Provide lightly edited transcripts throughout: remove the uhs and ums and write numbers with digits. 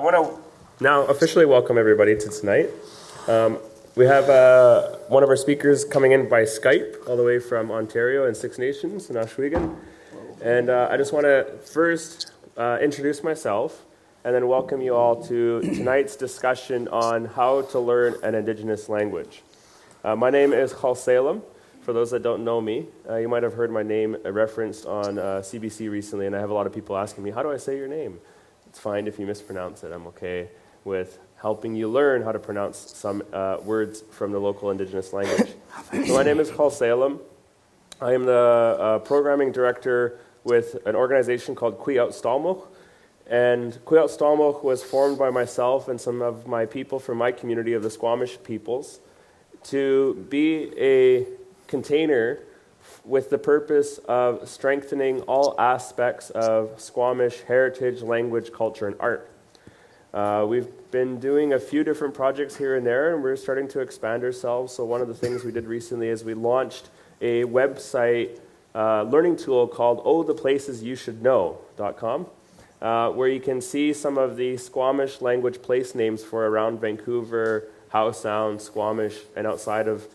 want to now officially welcome everybody to tonight. We have one of our speakers coming in by Skype, all the way from Ontario and Six Nations in Ohsweken. And I just want to first introduce myself and then welcome you all to tonight's discussion on how to learn an Indigenous language. My name is Khelsilem. For those that don't know me, you might have heard my name referenced on CBC recently, and I have a lot of people asking me, how do I say your name? It's fine if you mispronounce it. I'm okay with helping you learn how to pronounce some words from the local Indigenous language. So my name is Khelsilem. I am the programming director with an organization called Stelmexw. And Stelmexw was formed by myself and some of my people from my community of the Squamish peoples to be a container with the purpose of strengthening all aspects of Squamish heritage, language, culture, and art. We've been doing a few different projects here and there, and we're starting to expand ourselves. So one of the things we did recently is we launched a website learning tool called ohtheplacesyoushouldknow.com, where you can see some of the Squamish language place names for around Vancouver, Howe Sound, Squamish, and outside of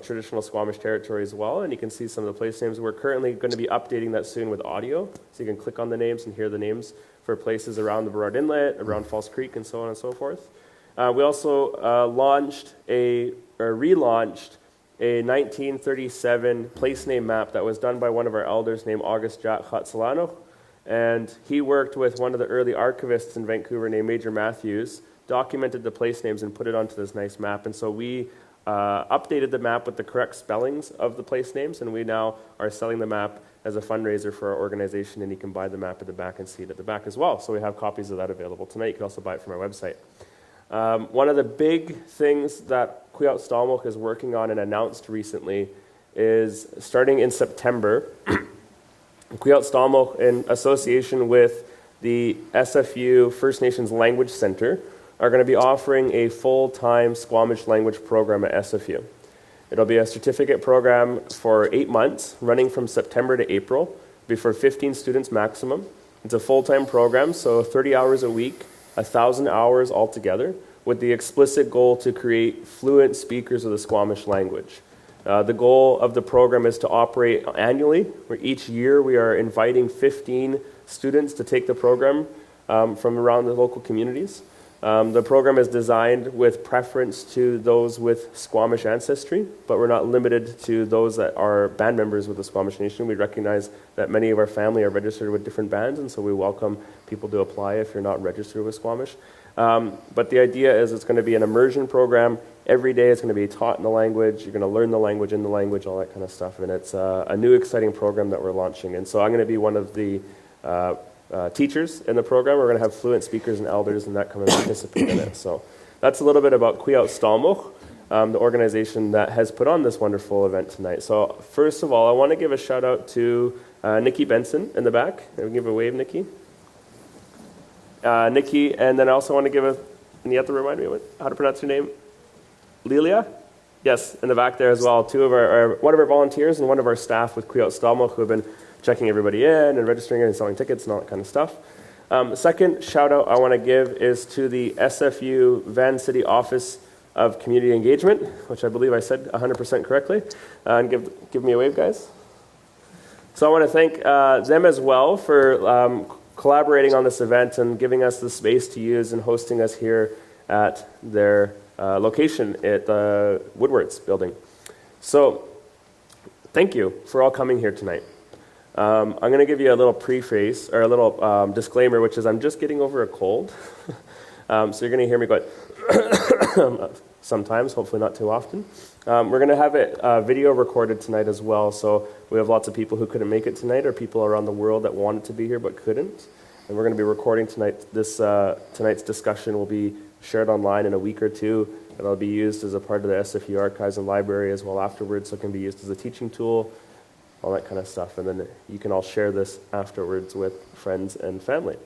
traditional Squamish territory as well, and you can see some of the place names. We're currently going to be updating that soon with audio, so you can click on the names and hear the names for places around the Burrard Inlet, around False Creek, and so on and so forth. We also relaunched a 1937 place name map that was done by one of our elders named August Jack Khelsilem, and he worked with one of the early archivists in Vancouver named Major Matthews, documented the place names and put it onto this nice map, and so we updated the map with the correct spellings of the place names, and we now are selling the map as a fundraiser for our organization, and you can buy the map at the back and see it at the back as well. So we have copies of that available tonight. You can also buy it from our website. One of the big things that Stelmexw is working on and announced recently is starting in September, Stelmexw, in association with the SFU First Nations Language Center, are going to be offering a full-time Squamish language program at SFU. It'll be a certificate program for 8 months, running from September to April. It'll be for 15 students maximum. It's a full-time program, so 30 hours a week, 1,000 hours altogether, with the explicit goal to create fluent speakers of the Squamish language. The goal of the program is to operate annually, where each year we are inviting 15 students to take the program from around the local communities. The program is designed with preference to those with Squamish ancestry, but we're not limited to those that are band members with the Squamish Nation. We recognize that many of our family are registered with different bands, and so we welcome people to apply if you're not registered with Squamish. But the idea is it's going to be an immersion program. Every day it's going to be taught in the language. You're going to learn the language in the language, all that kind of stuff. And it's a new exciting program that we're launching. And so I'm going to be one of the teachers in the program. We're going to have fluent speakers and elders and that come and participate in it. So that's a little bit about Stelmexw, the organization that has put on this wonderful event tonight. So first of all, I want to give a shout out to Nikki Benson in the back. Can we give a wave, Nikki? Nikki, and then I also want to give and you have to remind me how to pronounce your name? Lilia? Yes, in the back there as well. One of our volunteers and one of our staff with Stelmexw who have been checking everybody in and registering and selling tickets and all that kind of stuff. The second shout out I want to give is to the SFU Vancity Office of Community Engagement, which I believe I said 100% correctly. And give me a wave, guys. So I want to thank them as well for collaborating on this event and giving us the space to use and hosting us here at their location at the Woodwards building. So thank you for all coming here tonight. I'm going to give you a little preface, or a little disclaimer, which is I'm just getting over a cold. So you're going to hear me go sometimes, hopefully not too often. We're going to have it video recorded tonight as well, so we have lots of people who couldn't make it tonight, or people around the world that wanted to be here but couldn't. And we're going to be recording tonight. Tonight's discussion will be shared online in a week or two. It'll be used as a part of the SFU archives and library as well afterwards, so it can be used as a teaching tool, all that kind of stuff. And then you can all share this afterwards with friends and family.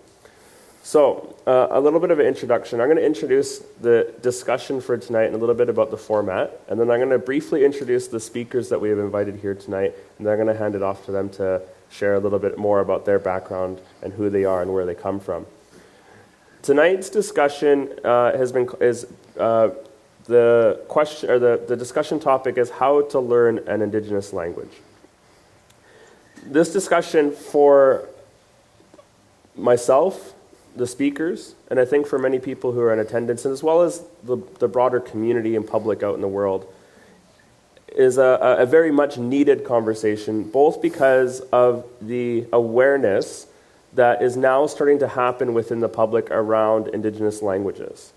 So a little bit of an introduction. I'm going to introduce the discussion for tonight and a little bit about the format. And then I'm going to briefly introduce the speakers that we have invited here tonight. And then I'm going to hand it off to them to share a little bit more about their background and who they are and where they come from. Tonight's discussion the discussion topic is how to learn an Indigenous language. This discussion for myself, the speakers, and I think for many people who are in attendance, as well as the broader community and public out in the world, is a very much needed conversation, both because of the awareness that is now starting to happen within the public around Indigenous languages.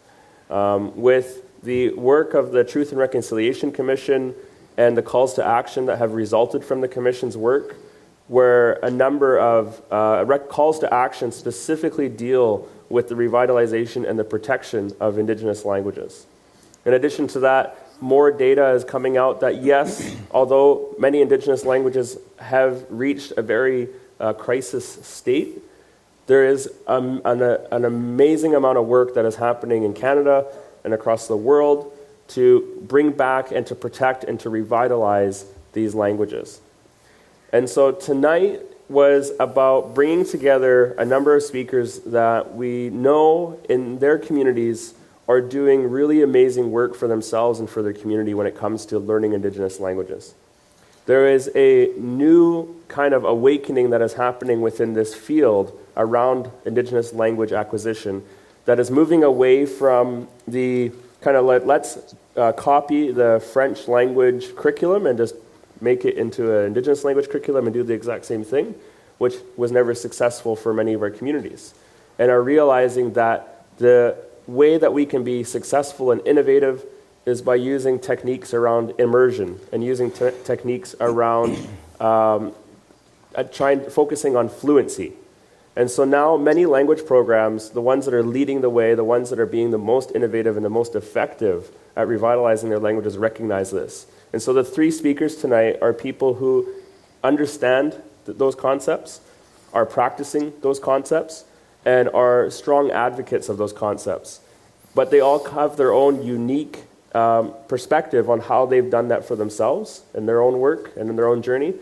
With the work of the Truth and Reconciliation Commission and the calls to action that have resulted from the Commission's work, where a number of calls to action specifically deal with the revitalization and the protection of Indigenous languages. In addition to that, more data is coming out that yes, although many Indigenous languages have reached a very crisis state, there is an amazing amount of work that is happening in Canada and across the world to bring back and to protect and to revitalize these languages. And so tonight was about bringing together a number of speakers that we know in their communities are doing really amazing work for themselves and for their community when it comes to learning Indigenous languages. There is a new kind of awakening that is happening within this field around Indigenous language acquisition that is moving away from the kind of let's copy the French language curriculum and just make it into an Indigenous language curriculum and do the exact same thing, which was never successful for many of our communities, and are realizing that the way that we can be successful and innovative is by using techniques around immersion and using techniques around focusing on fluency. And so now many language programs, the ones that are leading the way, the ones that are being the most innovative and the most effective at revitalizing their languages, recognize this. And so the three speakers tonight are people who understand those concepts, are practicing those concepts, and are strong advocates of those concepts. But they all have their own unique perspective on how they've done that for themselves in their own work and in their own journey,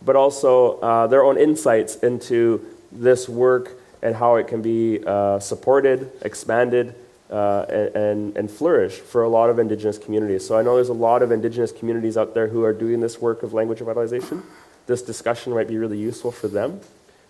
but also their own insights into this work and how it can be supported, expanded, and flourish for a lot of Indigenous communities. So I know there's a lot of Indigenous communities out there who are doing this work of language revitalization. This discussion might be really useful for them,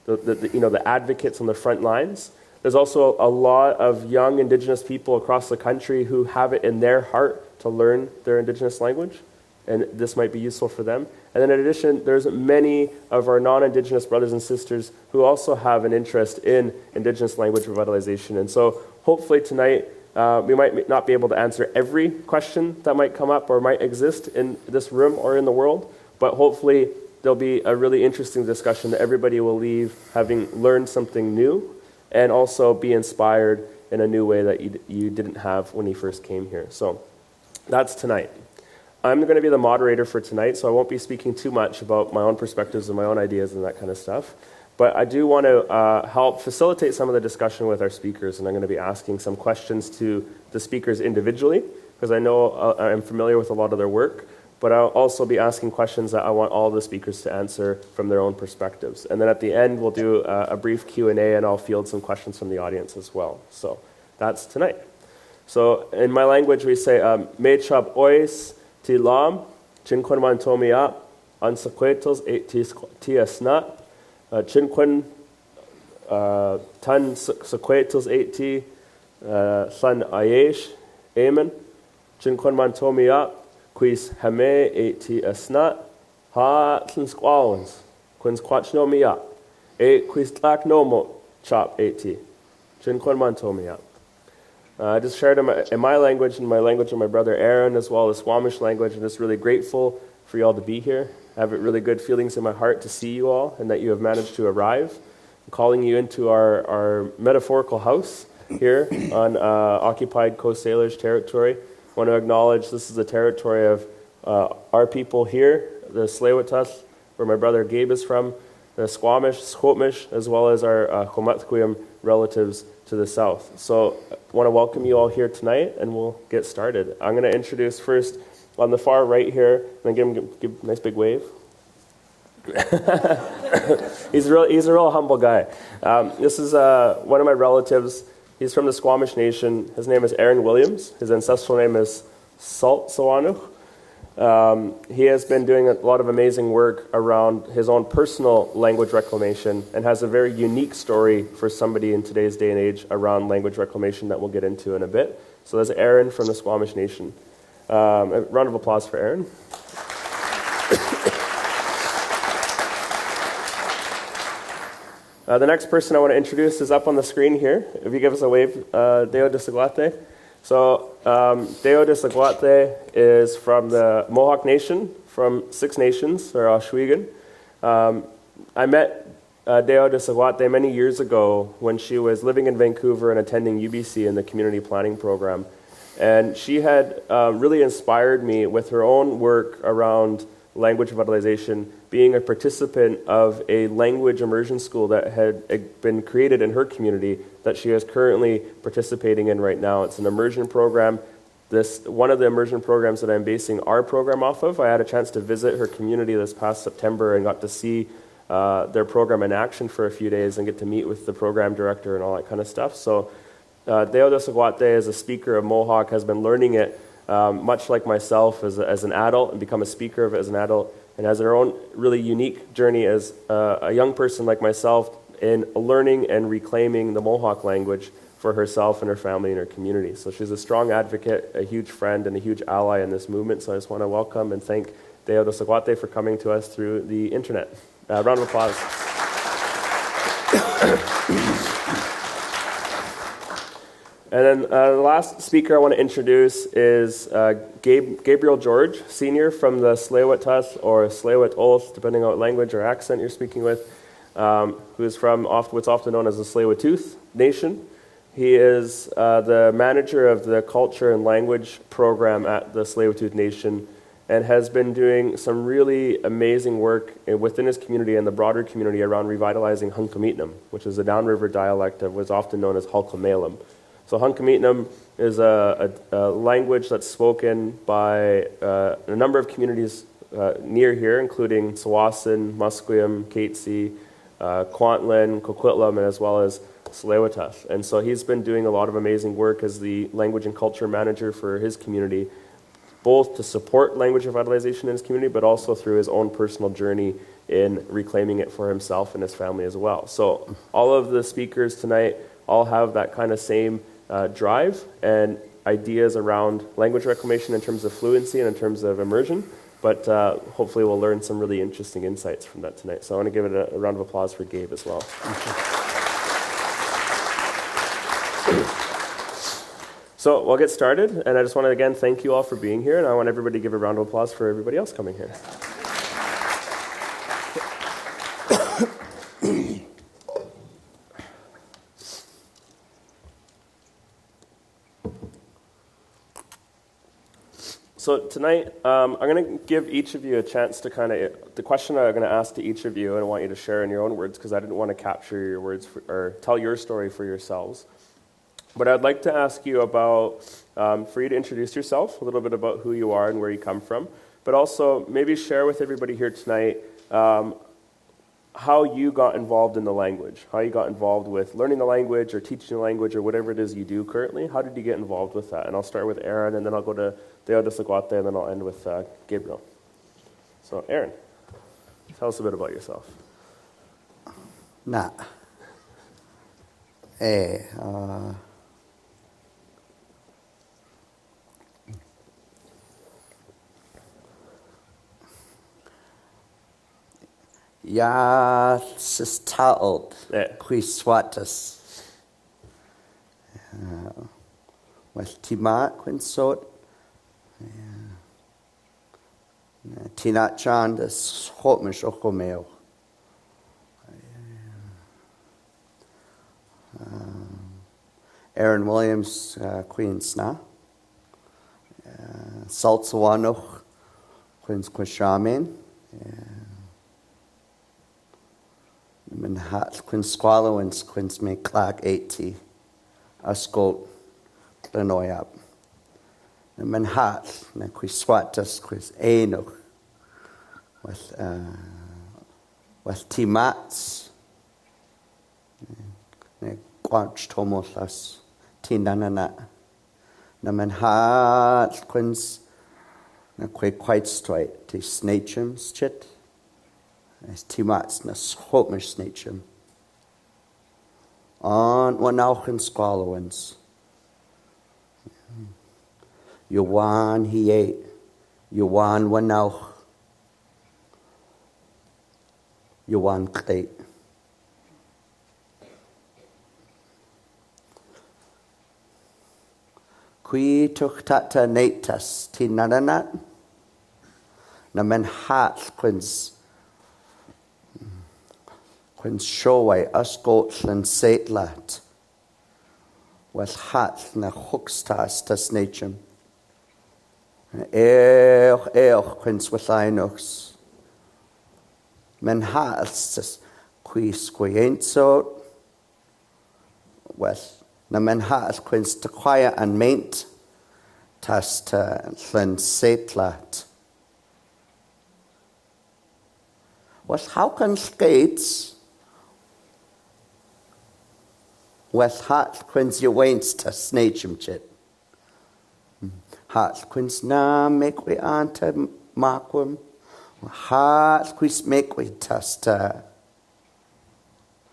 the advocates on the front lines. There's also a lot of young Indigenous people across the country who have it in their heart to learn their Indigenous language, and this might be useful for them. And then in addition, there's many of our non-Indigenous brothers and sisters who also have an interest in Indigenous language revitalization. And so hopefully tonight, we might not be able to answer every question that might come up or might exist in this room or in the world, but hopefully there'll be a really interesting discussion that everybody will leave having learned something new and also be inspired in a new way that you didn't have when you first came here. So that's tonight. I'm going to be the moderator for tonight, so I won't be speaking too much about my own perspectives and my own ideas and that kind of stuff. But I do want to help facilitate some of the discussion with our speakers, and I'm going to be asking some questions to the speakers individually, because I know I'm familiar with a lot of their work, but I'll also be asking questions that I want all the speakers to answer from their own perspectives. And then at the end, we'll do a brief Q&A, and I'll field some questions from the audience as well. So that's tonight. So in my language, we say, Me chab ois ti lam, chinquan man tomia, an sʔəθnəc et ti sʔəθnəc, chinquan tan sʔəθnəc et ti san ayesh, amen, chinquan man tomia, quis hame et ti sʔəθnəc, ha tln squalens, quins quachno mia, et quis tlak nomo chop et ti, chinquan man tomia. I just shared in my language and my language of my brother Aaron, as well as Squamish language, and just really grateful for you all to be here. I have really good feelings in my heart to see you all and that you have managed to arrive. I'm calling you into our metaphorical house here on occupied Coast Salish territory. I want to acknowledge this is the territory of our people here, the Tsleil-Waututh, where my brother Gabe is from, the Squamish, as well as our Halkomelem relatives to the south. So I want to welcome you all here tonight, and we'll get started. I'm going to introduce first on the far right here, and then give a nice big wave. He's a real humble guy. This is one of my relatives. He's from the Squamish Nation. His name is Aaron Williams. His ancestral name is Tsleil-Waututh. He has been doing a lot of amazing work around his own personal language reclamation and has a very unique story for somebody in today's day and age around language reclamation that we'll get into in a bit. So there's Aaron from the Squamish Nation. A round of applause for Aaron. The next person I want to introduce is up on the screen here. If you give us a wave, Deo de sʔəθnəc. So Deo de sʔəθnəc is from the Mohawk Nation, from Six Nations, or Oswego. I met Deo de sʔəθnəc many years ago when she was living in Vancouver and attending UBC in the community planning program. And she had really inspired me with her own work around language revitalization, being a participant of a language immersion school that had been created in her community that she is currently participating in right now. It's an immersion program. One of the immersion programs that I'm basing our program off of, I had a chance to visit her community this past September and got to see their program in action for a few days and get to meet with the program director and all that kind of stuff. So Deo de sʔəθnəc, as a speaker of Mohawk, has been learning it much like myself as an adult, and become a speaker of it as an adult, and has her own really unique journey as a young person like myself in learning and reclaiming the Mohawk language for herself and her family and her community. So she's a strong advocate, a huge friend, and a huge ally in this movement. So I just want to welcome and thank Deo de sʔəθnəc for coming to us through the internet. Round of applause. And then the last speaker I want to introduce is Gabriel George Sr from the Tsleil-Waututh or Tsleil-Waututh, depending on what language or accent you're speaking with, who is from what's often known as the Tsleil-Waututh Nation. He is the manager of the culture and language program at the Tsleil-Waututh Nation and has been doing some really amazing work within his community and the broader community around revitalizing Halkomelem, which is a downriver dialect of what's often known as Halkomelem. So Halkomelem is a language that's spoken by a number of communities near here, including Tsawwassen, Musqueam, Khelsilem, Kwantlen, Coquitlam, as well as Tsleil-Waututh. And so he's been doing a lot of amazing work as the language and culture manager for his community, both to support language revitalization in his community, but also through his own personal journey in reclaiming it for himself and his family as well. So all of the speakers tonight all have that kind of same drive and ideas around language reclamation in terms of fluency and in terms of immersion, but hopefully we'll learn some really interesting insights from that tonight. So I want to give it a round of applause for Gabe as well. So we'll get started, and I just want to again thank you all for being here, and I want everybody to give a round of applause for everybody else coming here. So tonight, I'm going to give each of you a chance to the question I'm going to ask to each of you, and I want you to share in your own words, because I didn't want to capture your words or tell your story for yourselves. But I'd like to ask you about, for you to introduce yourself, a little bit about who you are and where you come from, but also maybe share with everybody here tonight how you got involved in the language, how you got involved with learning the language or teaching the language or whatever it is you do currently. How did you get involved with that? And I'll start with Aaron, and then I'll go to Deo de sʔəθnəc, and then I'll end with Gabriel. So Aaron, tell us a bit about yourself. Ja, sestaut, qui swatus. Was timat quin sot. Tinat chan de Squamish Halkomelem. Aaron Williams, Queen Sna. Tsleil-Waututh, Queen's Quishamin. Manhat Queen Squalowins, Queen's make Clark 80. Ascot Glenoyap. Manhat, na Quiswatus, Quis Enoch. With Timats. Quanch Tomoslas. tinanana. Na men hat quins na quite straight to snatchums chit. As timats na Squamish snatchum. On one auch in Squalowins. You wan he ate. You wan one auch. You wan klate. Qui tuch tata natas ti nananat. Na men hat quins showai us Gotland Saitlat. Was hat na huxtas tas nachum. Quins with inox. Men hats qui squienso. Was na men hats quins te quiet and maint. Tas ta llyn Saitlat. Was how can skates was hat quins you waints to snatchum chit. Hat quins na make we anta markwum. Hat quis make we tasta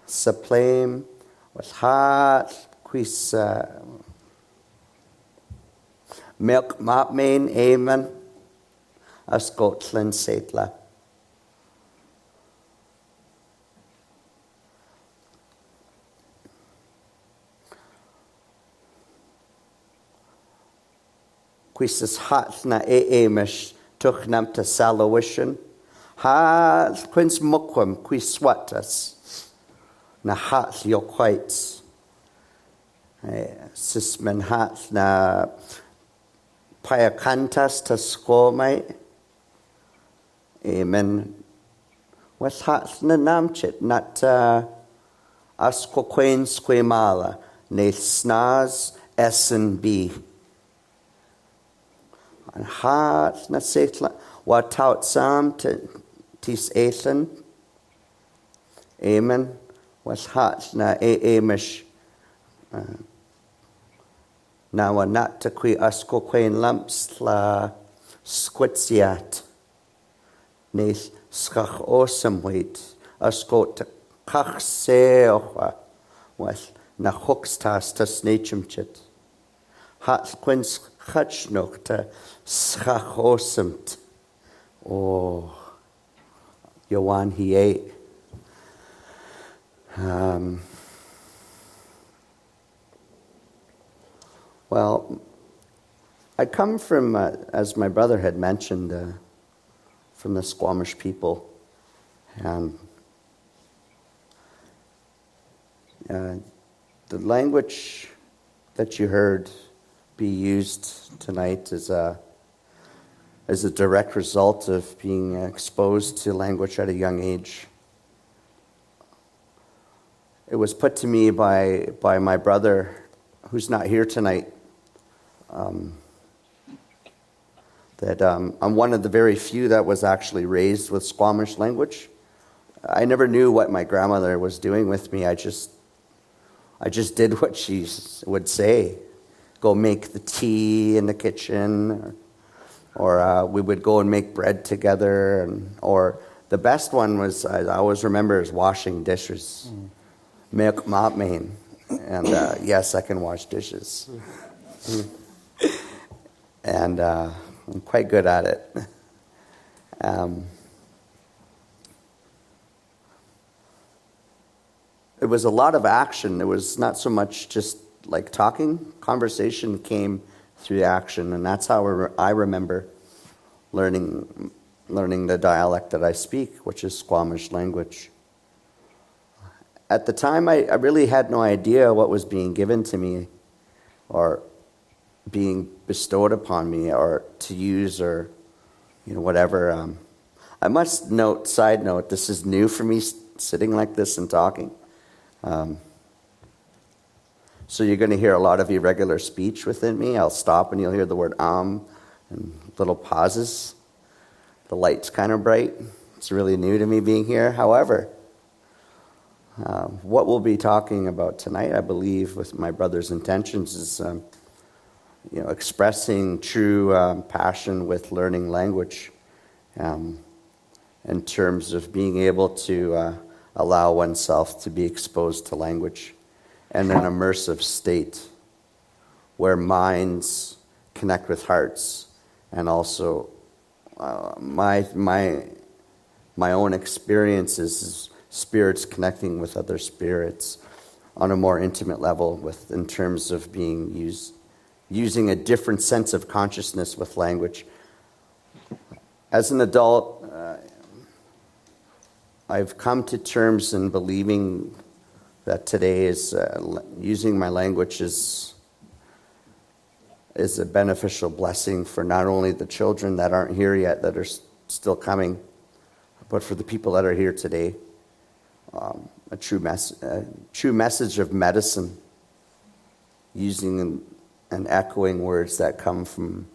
suplame. Was hat quis milk map main amen. A Scotland Saitla. Quis hat na amish tuch nam to Tsleil-Waututh. Hat quins mukwam quis swatas. Na hat yo quites. Sis men hat na payakantas to Squamish. Amen. Was hat na namchit not asko quain squamala. Ne snaz S&B. And hat na Sʔəθnəc wat tout sam tis Ethan. Amen. Was hat na amish na wa not to qui asko quain lumps la squitsiat. Ne schach awesome wait. Asko to kach seocha was na huxtas tas nachum chit. Hat quins chachnoch te schach awesome. Oh, Yowan he ate. Well, I come from, as my brother had mentioned, from the Squamish people. And the language that you heard be used tonight is a direct result of being exposed to language at a young age. It was put to me by my brother, who's not here tonight, that I'm one of the very few that was actually raised with Squamish language. I never knew what my grandmother was doing with me. I just did what she would say. Go make the tea in the kitchen, or we would go and make bread together, or the best one was, I always remember, is washing dishes. Milk mop main. And yes, I can wash dishes. And I'm quite good at it. It was a lot of action. It was not so much just like talking. Conversation came through action, and that's how I remember learning the dialect that I speak, which is Squamish language. At the time, I really had no idea what was being given to me or being bestowed upon me or to use or whatever. I must note, side note, this is new for me sitting like this and talking. So you're going to hear a lot of irregular speech within me. I'll stop and you'll hear the word and little pauses. The light's kind of bright. It's really new to me being here. However, What we'll be talking about tonight, I believe, with my brother's intentions, is expressing true passion with learning language, in terms of being able to allow oneself to be exposed to language in an immersive state where minds connect with hearts, and also my own experiences is spirits connecting with other spirits on a more intimate level, in terms of using a different sense of consciousness with language. As an adult, I've come to terms in believing that today is using my language is a beneficial blessing for not only the children that aren't here yet, that are still coming, but for the people that are here today. A true message of medicine, using and echoing words that come from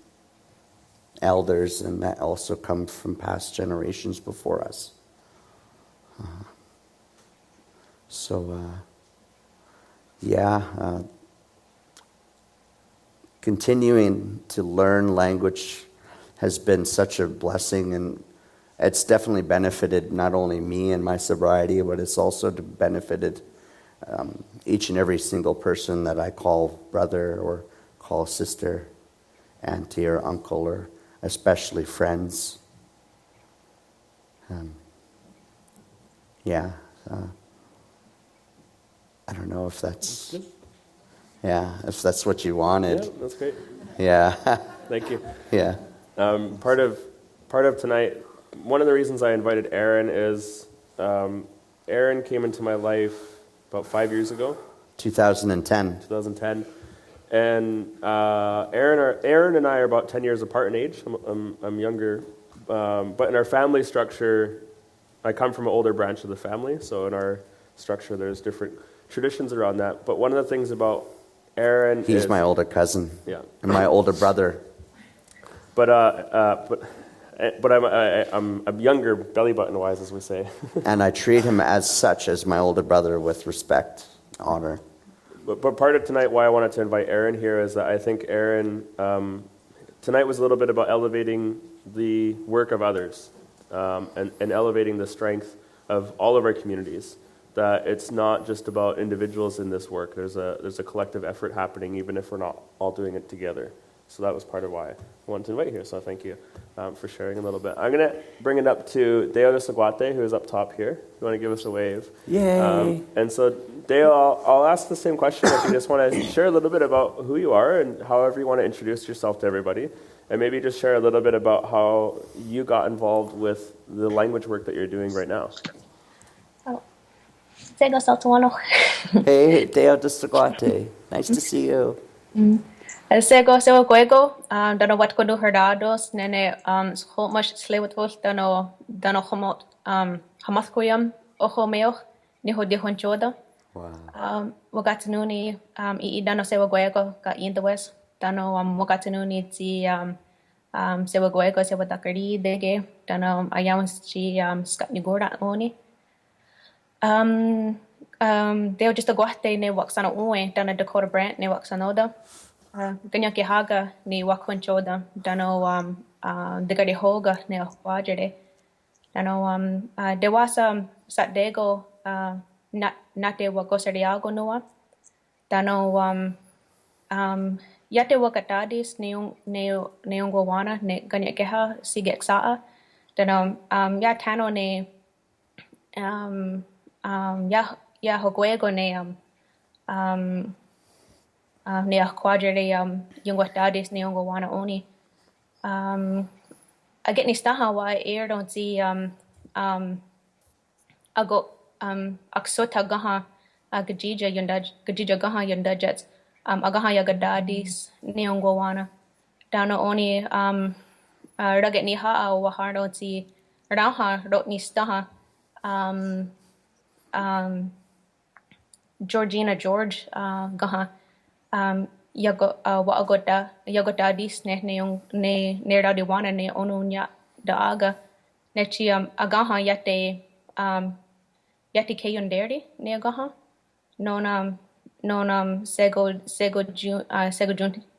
elders and that also come from past generations before us. Continuing to learn language has been such a blessing, and it's definitely benefited not only me and my sobriety, but it's also benefited each and every single person that I call brother or call sister, auntie or uncle, or especially friends. I don't know if that's if that's what you wanted. Yeah, that's great. Yeah. Thank you. Yeah. Part of tonight, one of the reasons I invited Aaron is Aaron came into my life about 5 years ago. 2010. 2010. And Aaron and I are about 10 years apart in age. I'm younger. But in our family structure, I come from an older branch of the family. So in our structure, there's different traditions around that. But one of the things about Aaron He's my older cousin. Yeah. And my older brother. But I'm younger, belly button wise, as we say. And I treat him as such, as my older brother, with respect, honor. But part of tonight, why I wanted to invite Aaron here, is that I think Aaron, tonight was a little bit about elevating the work of others, and elevating the strength of all of our communities. That it's not just about individuals in this work. There's a collective effort happening, even if we're not all doing it together. So that was part of why I wanted to invite you here. So thank you for sharing a little bit. I'm going to bring it up to Deo de Sʔəthnəc, who is up top here. You want to give us a wave? Yay! And so Deo, I'll ask the same question. If you just want to share a little bit about who you are and however you want to introduce yourself to everybody. And maybe just share a little bit about how you got involved with the language work that you're doing right now. Hey, Deo de Sʔəthnəc. Nice to see you. Sego Guego, dano what could do herdados, nene Squamish Tsleil-Waututh, dano homot Hamathkoyam, Oho Meoch, Niho de Honchoda. Wow. Wagatanuni, dano Sewa Guego, got in the west, dano Wagatanuni, Sewa Guego, Sewa Dakari, Dege, dano Ayamanchi, Sʔəθnəc Oni. They were just a guate ne waxana uwe, dano Dakota Brant ne waxanoda. Ganyan kihaga ni wakwanchoda dano degari hoga ne wajere dano dewasa satdego nate wakosariago noa dano yate wakatadis neongowana ne ganyan kiha sigexaa dano yatano ne ya hoguego ne ne quadrille yung watadis ne yung wana oni aget ni staha wa air don't see ago aksota gaha gajija gaha yunda jets agaha yagadadis ne yung wana dano oni raget ni ha wa har don't see raha rot ni staha Georgina George gaha yagodadis ne yung ne radiwana ne onunya da aga ne chi agaha yate yati ke yonderi ne gaha non sego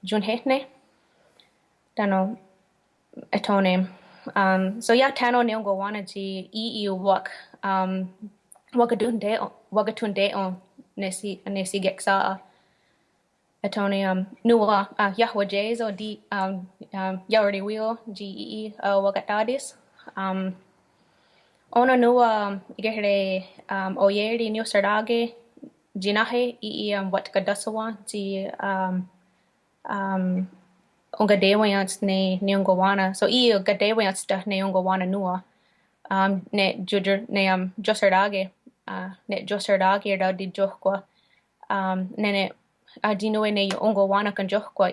jun hetne tano etone so ya tano ne go wana ji wak wakatunde on nesi geksa etone nuwa yahwa jezo di yawri wheel ge wakatadis ona nuwa igere oyeri new sardage jinahe wat kadasawa ti onga dewayans ne neongowana so gadewayans da neongowana nuwa ne jujur ne josardage ne josardage da di johkwa ne adinoe ne ongowana kan johkwa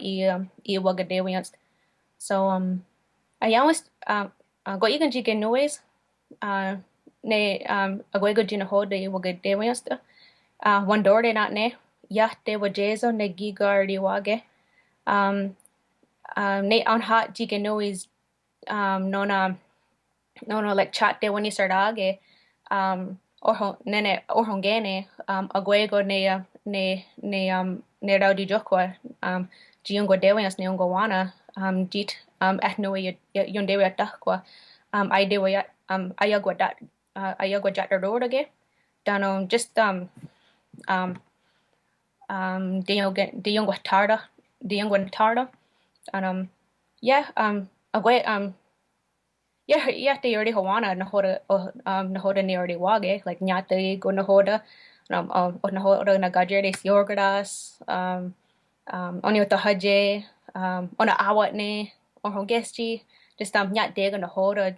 wagadewayans so ayawast go igan jige noes ne agoego jina hode wagadewayans wandorde not ne yahte wajezo ne gigardi wage ne on hot jige noes no like chat de when you start age nene orhongene aguego ne raudi jokwa jiungo dewayas ne ungowana dit ethnoe yondewe atakwa I dewe ayagwa jat rodage dano just de young tarda and yeah agwe yeah they already hawana nahoda ne already wage like nyate go nahoda nahoda nagajere siorgadas onyo tahaje ona awatne or hongesti just nyat de go nahoda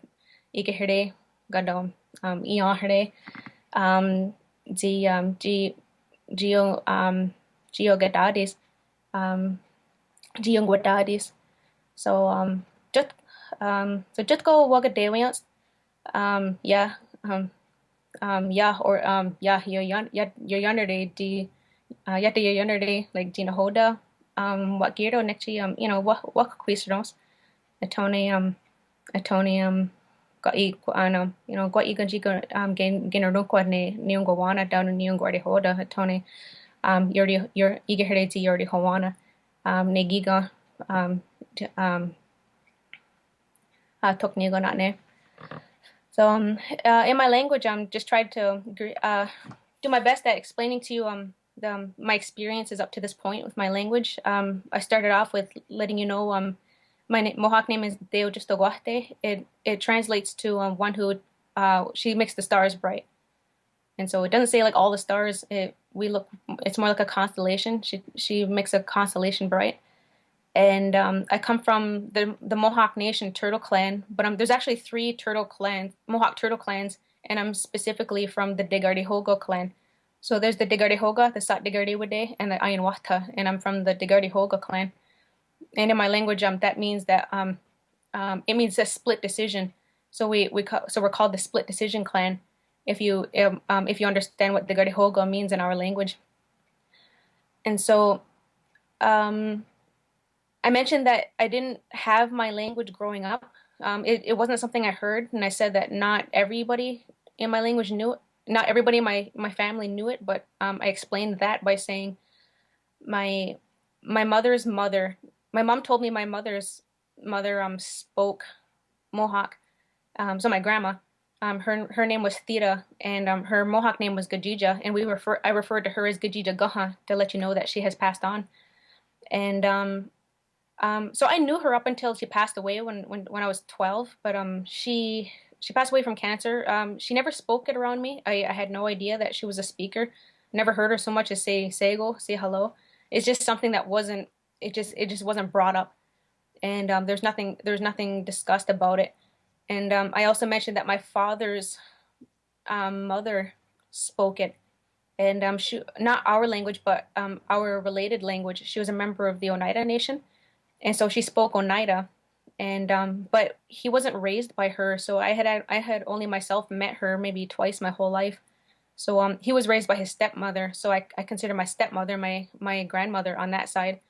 ikehre gadom iahre geo gadadis geongwadadis so just go walk a day once yeah you're yonder day yet you're yonder day like Dina Hoda what gear next you know what questions atone got you know got you can gain a rook ne neongo wana down in neongo de Hoda atone you're eager to yori hawana ne giga tok nigo not ne. So in my language, I'm just trying to do my best at explaining to you my experiences up to this point with my language. I started off with letting you know my Mohawk name is Deo Justoguate. It translates to one who she makes the stars bright, and so it doesn't say like all the stars. It's more like a constellation. She makes a constellation bright. And I come from the Mohawk Nation turtle clan, but there's actually 3 Mohawk turtle clans, and I'm specifically from the Digardi-Hoga clan. So there's the Digardi-Hoga, the Sat-Digardi-Wade, and the Ayanwata, and I'm from the Digardi-Hoga clan. And in my language, that means that it means a split decision. So we're called the split decision clan. If you understand what Digardi-Hoga means in our language, and so. I mentioned that I didn't have my language growing up. It wasn't something I heard, and I said that not everybody in my language knew it. Not everybody in my family knew it, but I explained that by saying my mother's mother. My mom told me my mother's mother spoke Mohawk. So my grandma, her name was Theta, and her Mohawk name was Gajija, and I referred to her as Gajija Gaha to let you know that she has passed on, and. So I knew her up until she passed away when I was 12, but she passed away from cancer. She never spoke it around me. I had no idea that she was a speaker. Never heard her so much as say sego, say hello. It's just something that it just wasn't brought up, and there's nothing discussed about it. And I also mentioned that my father's mother spoke it, and she, not our language, but our related language. She was a member of the Oneida Nation. And so she spoke Oneida, and but he wasn't raised by her, so I had only myself met her maybe twice my whole life. So he was raised by his stepmother, so I consider my stepmother my grandmother on that side,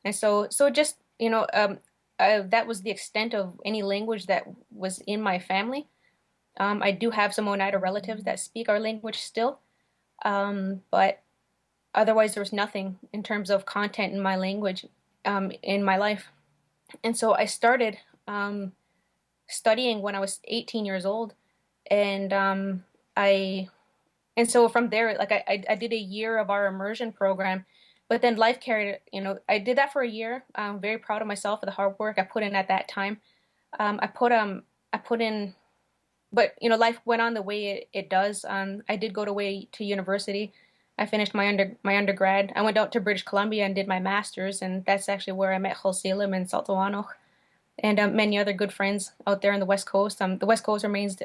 and so just that was the extent of any language that was in my family. I do have some Oneida relatives that speak our language still, but otherwise there's nothing in terms of content in my language in my life. And so I started studying when I was 18 years old, and I and so from there, like I did a year of our immersion program, but then life carried, I did that for a year. I'm very proud of myself for the hard work I put in at that time. I put in, but life went on the way it does. I did go to university. I finished my undergrad. I went out to British Columbia and did my master's, and that's actually where I met Khelsilem and Tsleil-Waututh and many other good friends out there on the West Coast. The West Coast remains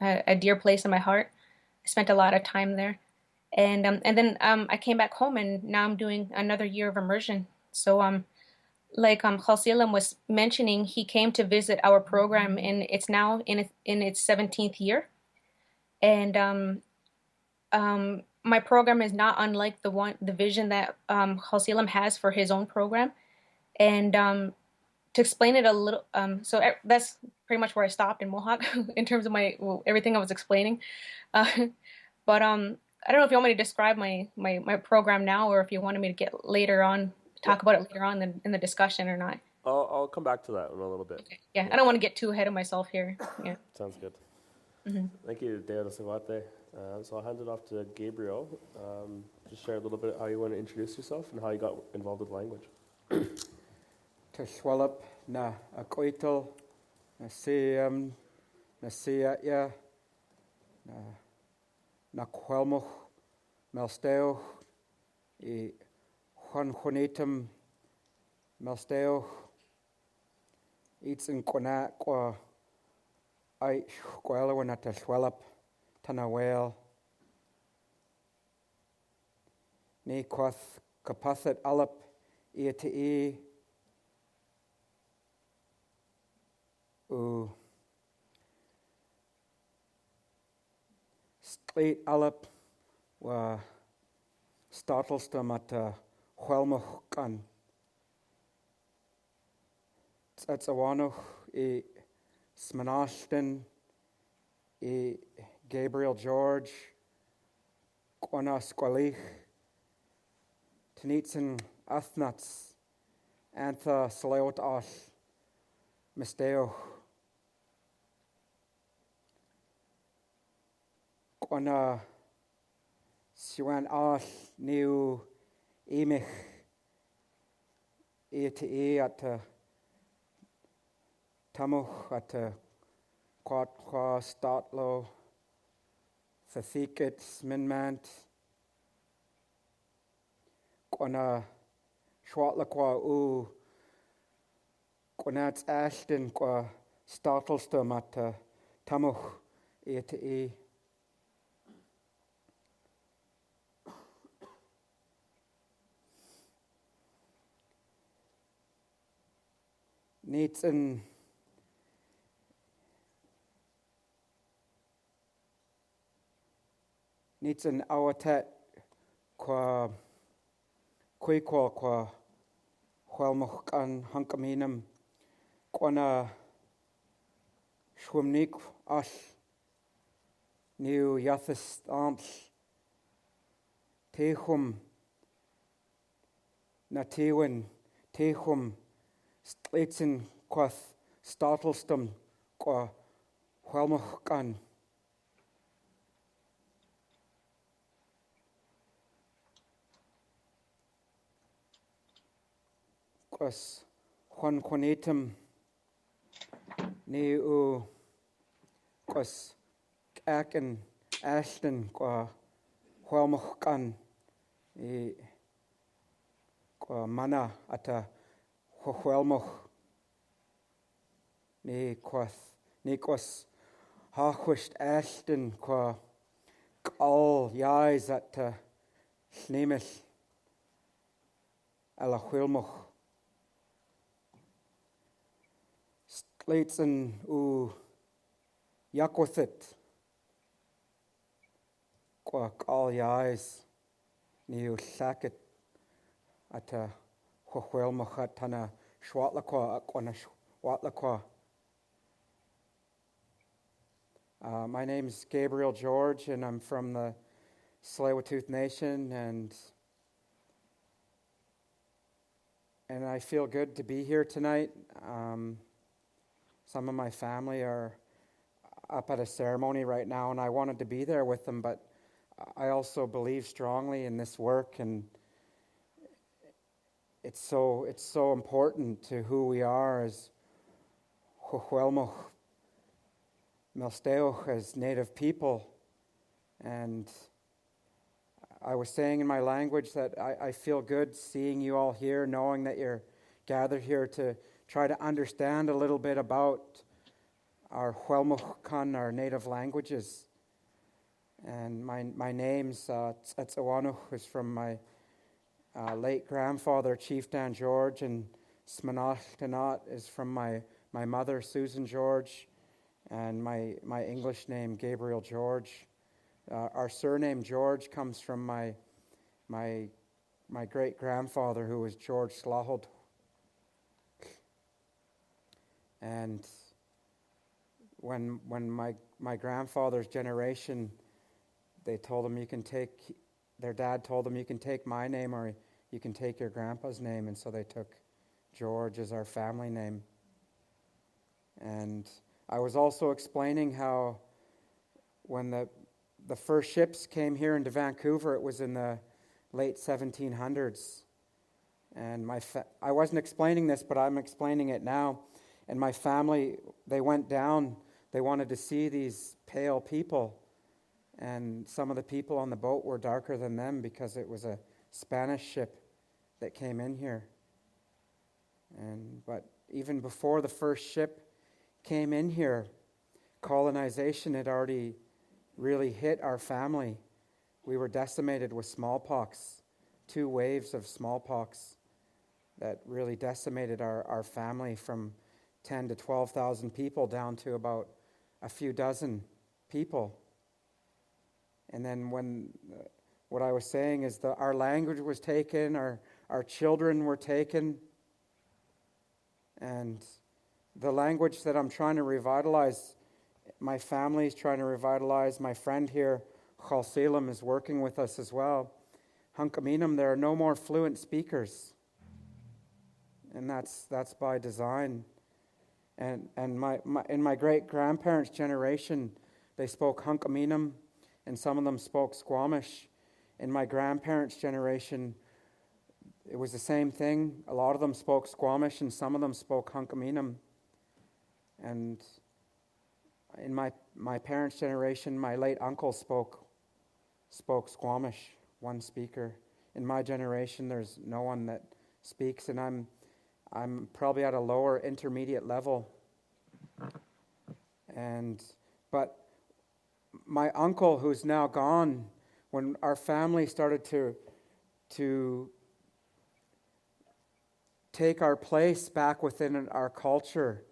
a dear place in my heart. I spent a lot of time there, and then I came back home, and now I'm doing another year of immersion. So like Khelsilem was mentioning, he came to visit our program, and it's now in its 17th year, and my program is not unlike the vision that Khelsilem has for his own program, and to explain it a little, that's pretty much where I stopped in Mohawk in terms of everything I was explaining. But I don't know if you want me to describe my program now, or if you wanted me to talk about it later on in the discussion or not. I'll come back to that in a little bit. Okay. Yeah, I don't want to get too ahead of myself here. Yeah. Sounds good. Thank you, Deo Sawate. So I'll hand it off to Gabriel. Just share a little bit how you want to introduce yourself and how you got involved with language. Tshwalap na akoitel na seam na seaia na kwelmoch melsteo I Juanetum melsteo iets in kona kwa ai kwela wana tshwalap tanawel ne kwath kapathet alap te o straight alap wa startelstem at Huelmoch kan Tsleil-Waututh Smanashton Gabriel George Kwana Squalich Tnitsen Athnats Antha Tsleil-Waututh Misteo Kwana Siwan Ash New Emich te at Tamuch at Quatqua Statlo Thathikit Minmant Kwana Schwatlaqua U Kwanats Ashton Qua Startlestum at Tamuch te Nitsen awatat qua Quequa qua Huelmoch kan Halkomelem Kwana Schwimnik Ash New Yathis Amps Tehum Natewin Tehum Stlitsen quath startlestum qua Huelmoch kan quas Juanetum ne u quas Aken Ashton qua Huelmoch kan qua mana ata Huelmoch ne quas Hachwisht Ashton qua all yais at Stelmexw ala Huelmoch Stlitsen u Yakwithit qua all yais ne u Sakit at Huelmoch at tana Schwatlaqua Quana Schwatlaqua My name's Gabriel George, and I'm from the Tsleil-Waututh Nation, and I feel good to be here tonight. Some of my family are up at a ceremony right now, and I wanted to be there with them, but I also believe strongly in this work, and it's so important to who we are as Sʔəθnəc, as Native people. And I was saying in my language that I feel good seeing you all here, knowing that you're gathered here to try to understand a little bit about our Hwelmukkan, our native languages. And my name's Tsleil-Waututh, is from my late grandfather, Chief Dan George, and sʔəθnəc is from my mother, Susan George, and my English name, Gabriel George. Our surname George comes from my great grandfather, who was George Sʔəθnəc. And when my grandfather's generation, their dad told him, you can take my name or you can take your grandpa's name, and so they took George as our family name. And I was also explaining how when the first ships came here into Vancouver, it was in the late 1700s. And I wasn't explaining this, but I'm explaining it now. And my family, they went down, they wanted to see these pale people. And some of the people on the boat were darker than them because it was a Spanish ship that came in here. But even before the first ship came in here, colonization had already really hit our family. We were decimated with smallpox, 2 waves of smallpox that really decimated our family from 10 to 12,000 people down to about a few dozen people. And then what I was saying is that our language was taken, our children were taken, and the language that I'm trying to revitalize, my family's trying to revitalize. My friend here, Khelsilem, is working with us as well. Halkomelem, there are no more fluent speakers, and that's by design. And in my great grandparents' generation, they spoke Halkomelem, and some of them spoke Squamish. In my grandparents' generation, it was the same thing. A lot of them spoke Squamish, and some of them spoke Halkomelem. And in my parents' generation, my late uncle spoke Squamish, one speaker. In my generation, there's no one that speaks, and I'm probably at a lower intermediate level. But my uncle, who's now gone, when our family started to take our place back within our culture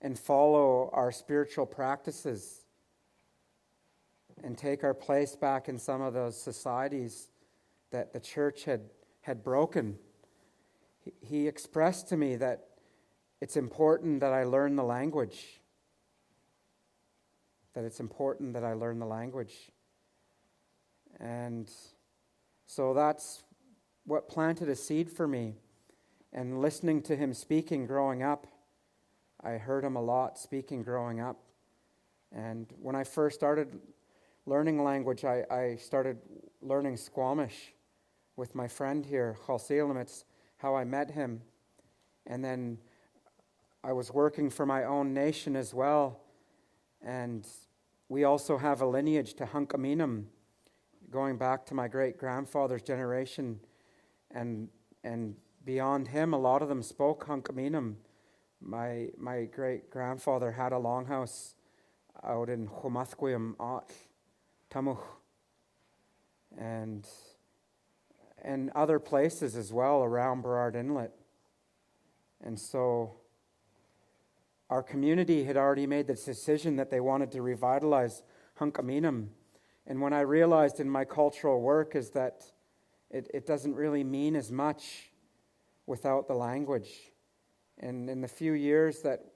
and follow our spiritual practices and take our place back in some of those societies that the church had broken, he expressed to me that it's important that I learn the language. And so that's what planted a seed for me. And listening to him speaking growing up, I heard him a lot speaking growing up. And when I first started learning language, I started learning Squamish with my friend here, Khelsilem. It's how I met him. And then I was working for my own nation as well. And we also have a lineage to Halkomelem, going back to my great-grandfather's generation. And beyond him, a lot of them spoke Halkomelem. My great-grandfather had a longhouse out in Sʔəθnəc, Tamuch, and other places as well around Burrard Inlet. And so our community had already made the decision that they wanted to revitalize Halkomelem. And when I realized in my cultural work is that it doesn't really mean as much without the language. And in the few years that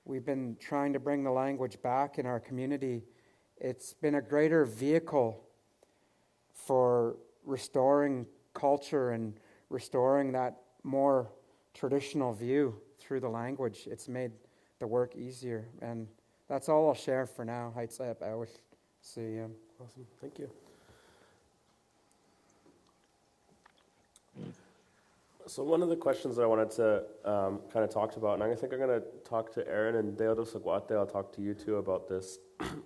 we've been trying to bring the language back in our community. It's been a greater vehicle for restoring culture and restoring that more traditional view through the language. It's made the work easier, and that's all I'll share for now. Sʔəthnəc. See you. Awesome. Thank you. So one of the questions that I wanted to kind of talk about, and I think I'm going to talk to Aaron and Deodo Sʔəthnəc. I'll talk to you too about this.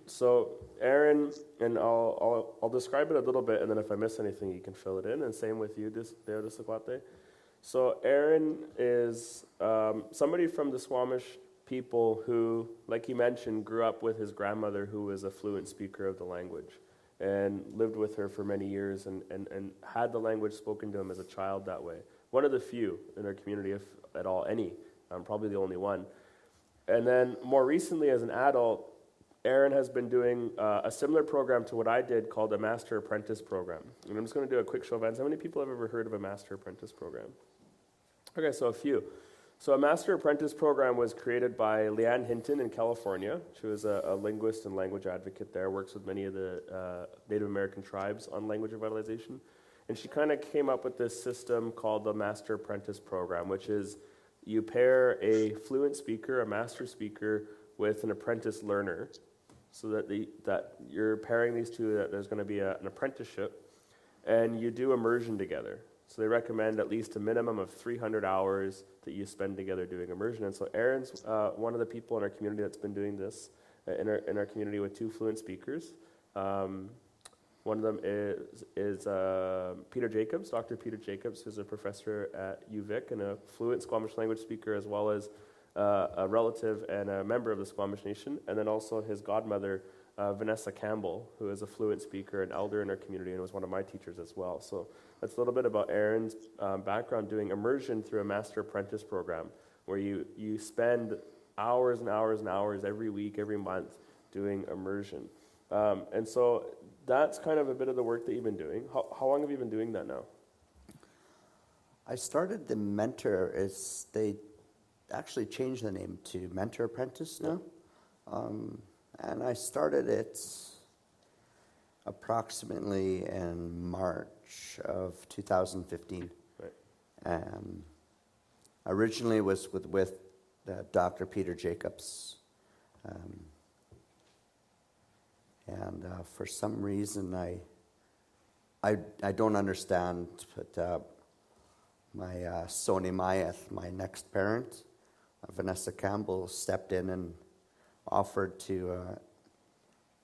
So Aaron, and I'll describe it a little bit, and then if I miss anything, you can fill it in. And same with you, Deodo Sʔəthnəc. So Aaron is somebody from the Squamish people who, like he mentioned, grew up with his grandmother who was a fluent speaker of the language and lived with her for many years and had the language spoken to him as a child that way. One of the few in our community, if at all any, probably the only one. And then more recently as an adult, Aaron has been doing a similar program to what I did called a Master Apprentice program. And I'm just going to do a quick show of hands. How many people have ever heard of a Master Apprentice program? Okay, so a few. So a Master Apprentice program was created by Leanne Hinton in California. She was a linguist and language advocate there, works with many of the Native American tribes on language revitalization. And she kind of came up with this system called the Master Apprentice program, which is you pair a fluent speaker, a master speaker, with an apprentice learner, so that you're pairing these two, that there's going to be an apprenticeship, and you do immersion together. So they recommend at least a minimum of 300 hours that you spend together doing immersion. And so Aaron's one of the people in our community that's been doing this in our community with two fluent speakers. One of them is Peter Jacobs, Dr. Peter Jacobs, who's a professor at UVic and a fluent Squamish language speaker, as well as a relative and a member of the Squamish Nation, and then also his godmother, Vanessa Campbell, who is a fluent speaker and elder in our community and was one of my teachers as well. So that's a little bit about Aaron's background doing immersion through a Master Apprentice program, where you spend hours and hours and hours every week, every month doing immersion. And so that's kind of a bit of the work that you've been doing. How long have you been doing that now? I started the Mentor. They actually changed the name to Mentor Apprentice now. And I started it approximately in March of 2015. Right. Originally was with Dr. Peter Jacobs. And for some reason, I don't understand, but my sʔəthnəc, my next parent, Vanessa Campbell, stepped in and offered to,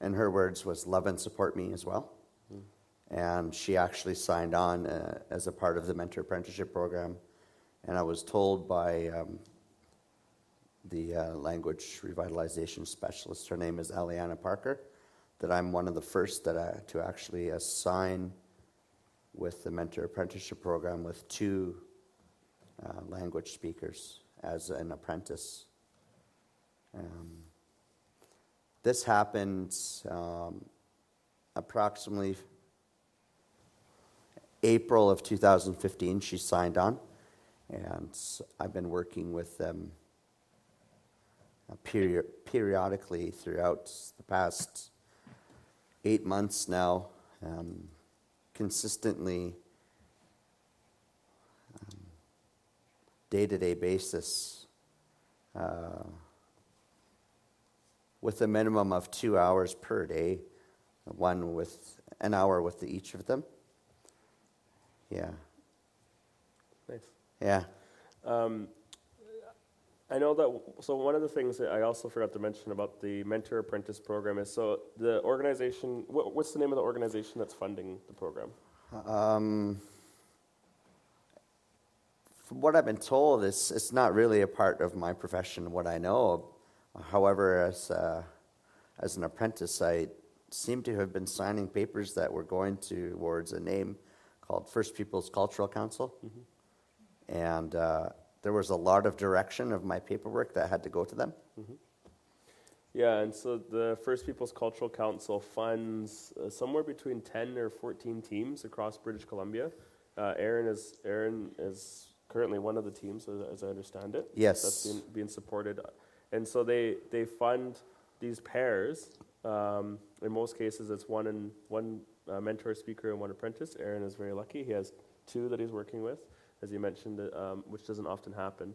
in her words, was love and support me as well. And she actually signed on as a part of the Mentor Apprenticeship program. And I was told by the language revitalization specialist, her name is Aliana Parker, that I'm one of the first to actually assign with the Mentor Apprenticeship program with two language speakers as an apprentice. This happened approximately April of 2015. She signed on, and I've been working with them periodically throughout the past 8 months now, consistently, day-to-day basis, with a minimum of 2 hours per day, one with an hour with each of them. Yeah. Nice. Yeah. I know that, so one of the things that I also forgot to mention about the Mentor Apprentice program is, so the organization, what's the name of the organization that's funding the program? From what I've been told, it's not really a part of my profession, what I know. However, as an apprentice, I seem to have been signing papers that were going towards a name called First Peoples Cultural Council. Mm-hmm. And there was a lot of direction of my paperwork that had to go to them. Mm-hmm. Yeah, and so the First Peoples Cultural Council funds somewhere between 10 or 14 teams across British Columbia. Aaron is currently one of the teams, as I understand it. Yes. That's being supported. And so they fund these pairs. In most cases, it's one mentor speaker and one apprentice. Aaron is very lucky. He has 2 that he's working with, as you mentioned, which doesn't often happen.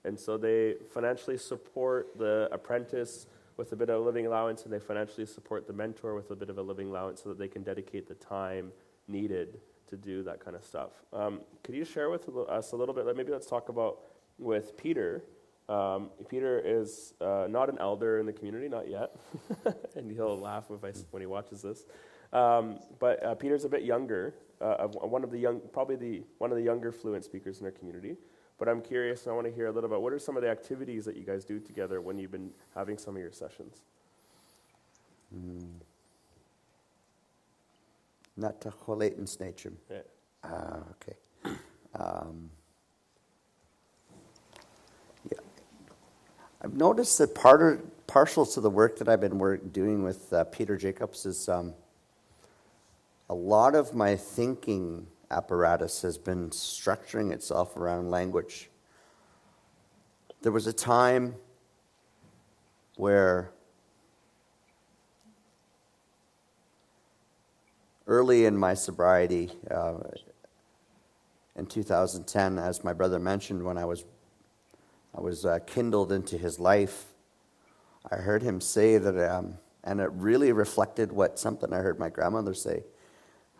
And so they financially support the apprentice with a bit of a living allowance, and they financially support the mentor with a bit of a living allowance so that they can dedicate the time needed to do that kind of stuff. Could you share with us a little bit, maybe let's talk about with Peter. Peter is not an elder in the community, not yet, and he'll laugh when he watches this. But Peter's a bit younger, one of the younger fluent speakers in our community. But I'm curious, and I want to hear a little about what are some of the activities that you guys do together when you've been having some of your sessions? Not to sʔəθnəc. Yeah. Okay. Yeah. I've noticed that partial to the work that I've been doing with Peter Jacobs is a lot of my thinking apparatus has been structuring itself around language. There was a time where early in my sobriety, in 2010, as my brother mentioned, when I was kindled into his life, I heard him say that, and it really reflected something I heard my grandmother say.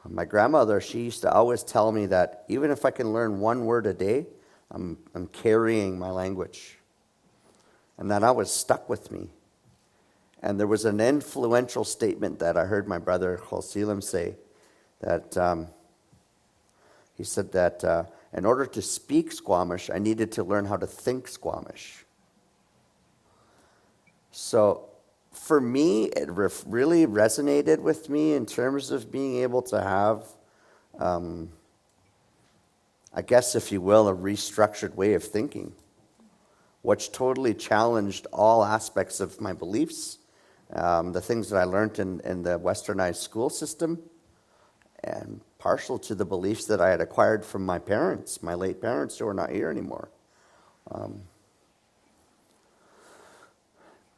My grandmother, she used to always tell me that even if I can learn one word a day, I'm carrying my language. And that always stuck with me. And there was an influential statement that I heard my brother Khelsilem say, that he said that in order to speak Squamish, I needed to learn how to think Squamish. So for me, it really resonated with me in terms of being able to have, I guess, if you will, a restructured way of thinking, which totally challenged all aspects of my beliefs, the things that I learned in the westernized school system, and partial to the beliefs that I had acquired from my parents, my late parents who are not here anymore.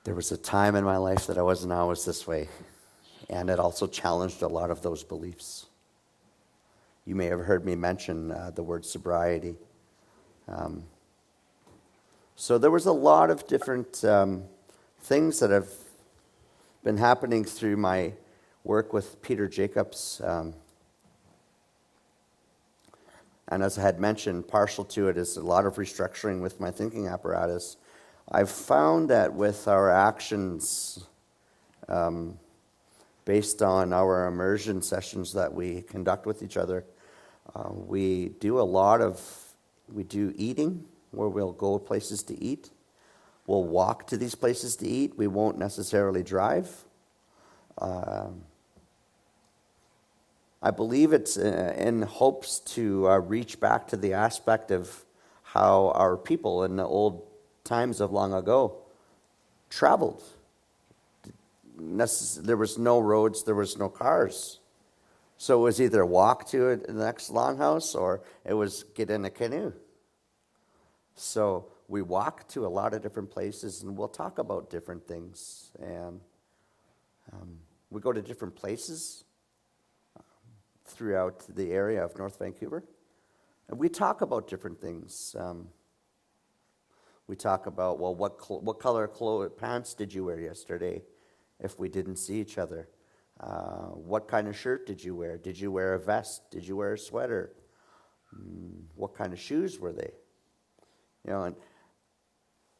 There was a time in my life that I wasn't always this way, and it also challenged a lot of those beliefs. You may have heard me mention the word sobriety. So there was a lot of different things that have been happening through my work with Peter Jacobs. And as I had mentioned, partial to it is a lot of restructuring with my thinking apparatus. I've found that with our actions, based on our immersion sessions that we conduct with each other, we do eating, where we'll go places to eat. We'll walk to these places to eat. We won't necessarily drive. I believe it's in hopes to reach back to the aspect of how our people in the old times of long ago traveled. There was no roads, there was no cars. So it was either walk to the next longhouse or it was get in a canoe. So we walk to a lot of different places and we'll talk about different things. And we go to different places throughout the area of North Vancouver. And we talk about different things. We talk about, well, what color pants did you wear yesterday if we didn't see each other? What kind of shirt did you wear? Did you wear a vest? Did you wear a sweater? What kind of shoes were they? You know, and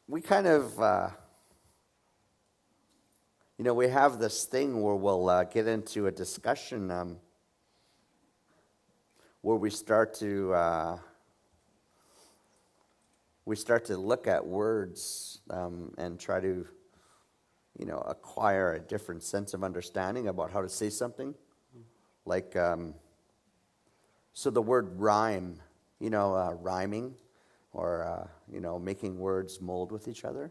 we kind of, we have this thing where we'll get into a discussion where we start to look at words and try to, acquire a different sense of understanding about how to say something. Like, so the word rhyme, rhyming, or, making words mold with each other.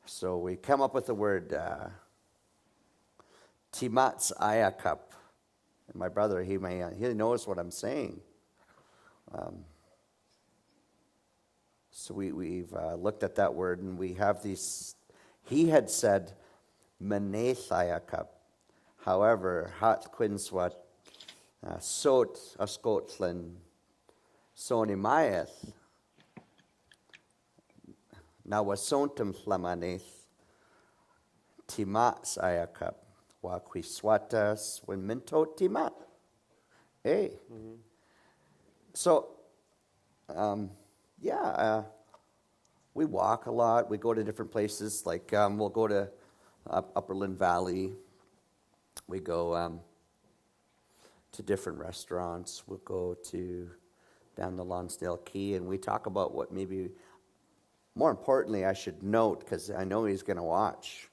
So we come up with the word Tsleil-Waututh. And my brother, he knows what I'm saying. So we've looked at that word, and we have these he had said Menethayakap. However, hat quinswat sot a Scotland Sony Maeth na wasontum flamaneth timat ayakap wa quiswatas when mintot timat. Hey. So, we walk a lot. We go to different places. Like we'll go to Upperland Valley. We go to different restaurants. We'll go to down the Lonsdale Quay, and we talk about what maybe, more importantly, I should note, because I know he's going to watch.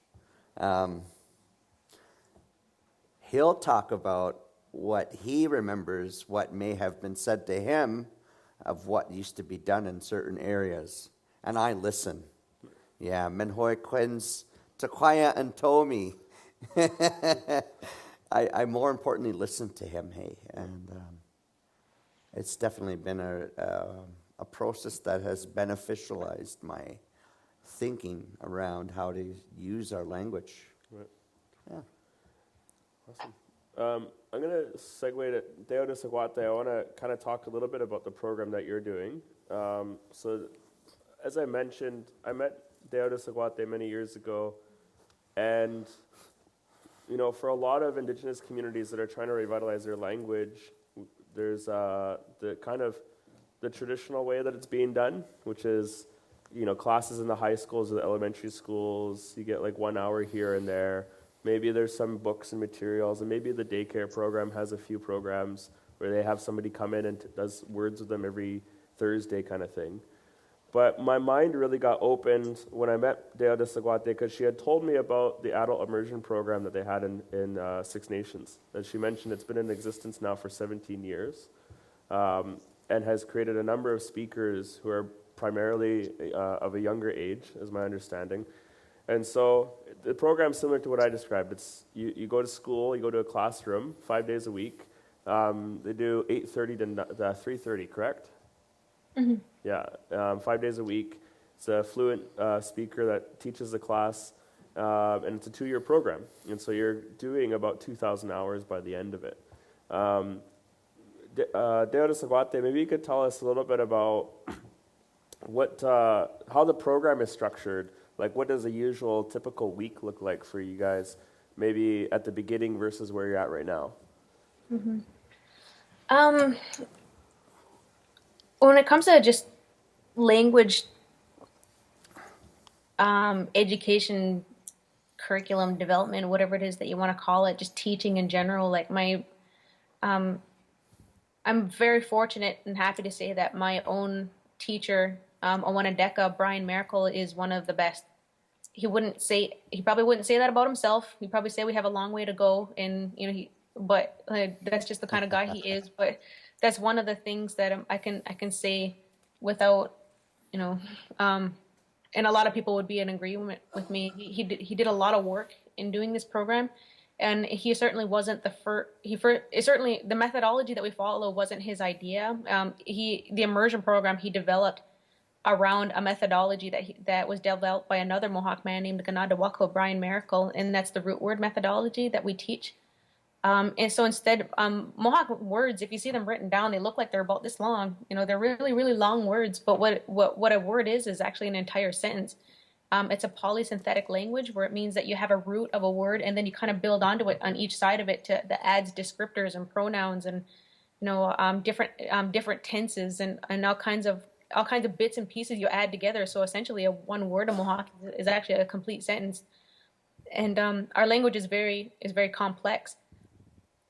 He'll talk about what he remembers, what may have been said to him of what used to be done in certain areas. And I listen. Yeah, Menhoi Quins, Taquaya and Tomi. I more importantly listen to him, hey. And it's definitely been a process that has beneficialized my thinking around how to use our language. Right. Yeah. Awesome. I'm going to segue to Deo de Sʔəthnəc. I want to kind of talk a little bit about the program that you're doing. So, as I mentioned, I met Deo de Sʔəthnəc many years ago, and you know, for a lot of Indigenous communities that are trying to revitalize their language, there's the traditional way that it's being done, which is, you know, classes in the high schools or the elementary schools. You get like 1 hour here and there. Maybe there's some books and materials, and maybe the daycare program has a few programs where they have somebody come in and does words with them every Thursday kind of thing. But my mind really got opened when I met Deo de Sʔəthnəc, because she had told me about the adult immersion program that they had in Six Nations. As she mentioned, it's been in existence now for 17 years and has created a number of speakers who are primarily of a younger age, is my understanding. And so the program's similar to what I described. It's you go to school, you go to a classroom 5 days a week. They do 8:30 to 3:30, correct? Mm-hmm. Yeah, 5 days a week. It's a fluent speaker that teaches the class, and it's a 2-year program. And so you're doing about 2,000 hours by the end of it. Deo de Sʔəthnəc, maybe you could tell us a little bit about how the program is structured. Like, what does a usual, typical week look like for you guys, maybe at the beginning versus where you're at right now? Mm-hmm. When it comes to just language education, curriculum development, whatever it is that you want to call it, just teaching in general, like I'm very fortunate and happy to say that my own teacher, Awanadeka, Brian Merkel, is one of the best. He probably wouldn't say that about himself. He'd probably say we have a long way to go, and you know, but that's just the kind of guy he is. But that's one of the things that I can say without, you know, and a lot of people would be in agreement with me. He did a lot of work in doing this program, and he certainly wasn't the first. Certainly the methodology that we follow wasn't his idea. The immersion program he developed around a methodology that was developed by another Mohawk man named Ganadawako, Brian Miracle, and that's the root word methodology that we teach. And so instead, Mohawk words, if you see them written down, they look like they're about this long. You know, they're really, really long words. But what a word is actually an entire sentence. It's a polysynthetic language where it means that you have a root of a word and then you kind of build onto it on each side of it that adds descriptors and pronouns and, you know, different tenses and all kinds of bits and pieces you add together. So essentially, one word of Mohawk is actually a complete sentence. And our language is very complex.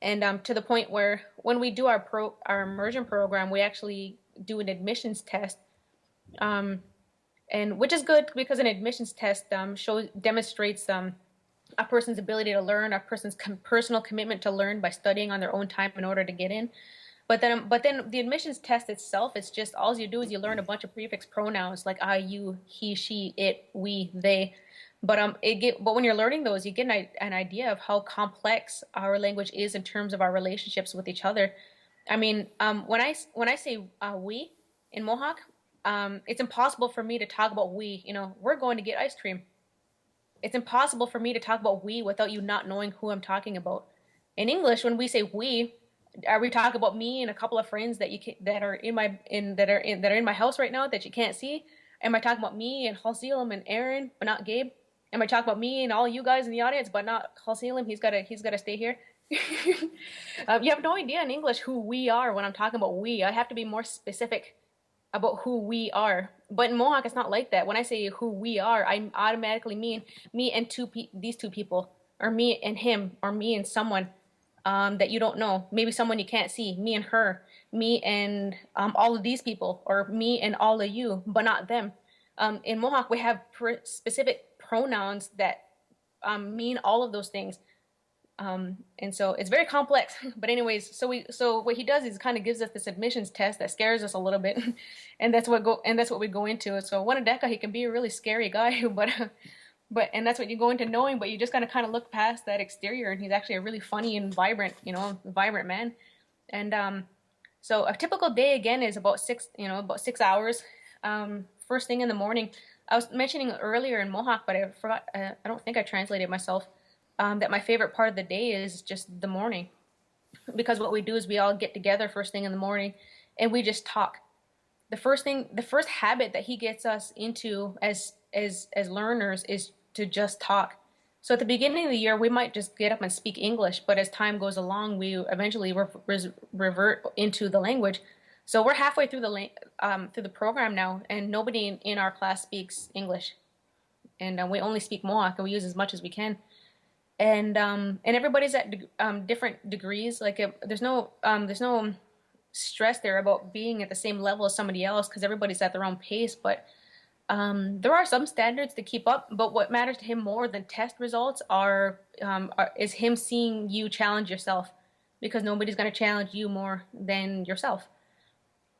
And to the point where when we do our immersion program, we actually do an admissions test, and which is good because an admissions test demonstrates a person's ability to learn, a person's personal commitment to learn by studying on their own time in order to get in. But then the admissions test itself, it's just all you do is you learn a bunch of prefix pronouns like I, you, he, she, it, we, they. But when you're learning those, you get an idea of how complex our language is in terms of our relationships with each other. I mean, when I say we in Mohawk, it's impossible for me to talk about we. You know, we're going to get ice cream. it's impossible for me to talk about we without you not knowing who I'm talking about. In English, when we say we, are we talking about me and a couple of friends that that are in my house right now that you can't see? Am I talking about me and Khelsilem and Aaron, but not Gabe? Am I talking about me and all you guys in the audience, but not Khelsilem? He's gotta stay here. You have no idea in English who we are when I'm talking about we. I have to be more specific about who we are. But in Mohawk, it's not like that. When I say who we are, I automatically mean me and these two people, or me and him, or me and someone that you don't know. Maybe someone you can't see. Me and her. Me and all of these people, or me and all of you, but not them. In Mohawk, we have specific pronouns that mean all of those things. And so it's very complex, but anyways, so what he does is kind of gives us this admissions test that scares us a little bit, and that's what we go into. So Wanadeka, he can be a really scary guy, and that's what you go into knowing, but you just gotta kind of look past that exterior, and he's actually a really funny and vibrant man. And so a typical day again is about 6 hours. First thing in the morning, I was mentioning earlier in Mohawk, but I forgot. I don't think I translated myself. That my favorite part of the day is just the morning, because what we do is we all get together first thing in the morning, and we just talk. The first habit that he gets us into as learners is to just talk. So at the beginning of the year, we might just get up and speak English, but as time goes along, we eventually revert into the language. So we're halfway through the program now, and nobody in our class speaks English, and we only speak Mohawk, and we use as much as we can. And everybody's at different degrees. Like there's no stress there about being at the same level as somebody else, because everybody's at their own pace. But there are some standards to keep up. But what matters to him more than test results is him seeing you challenge yourself, because nobody's going to challenge you more than yourself.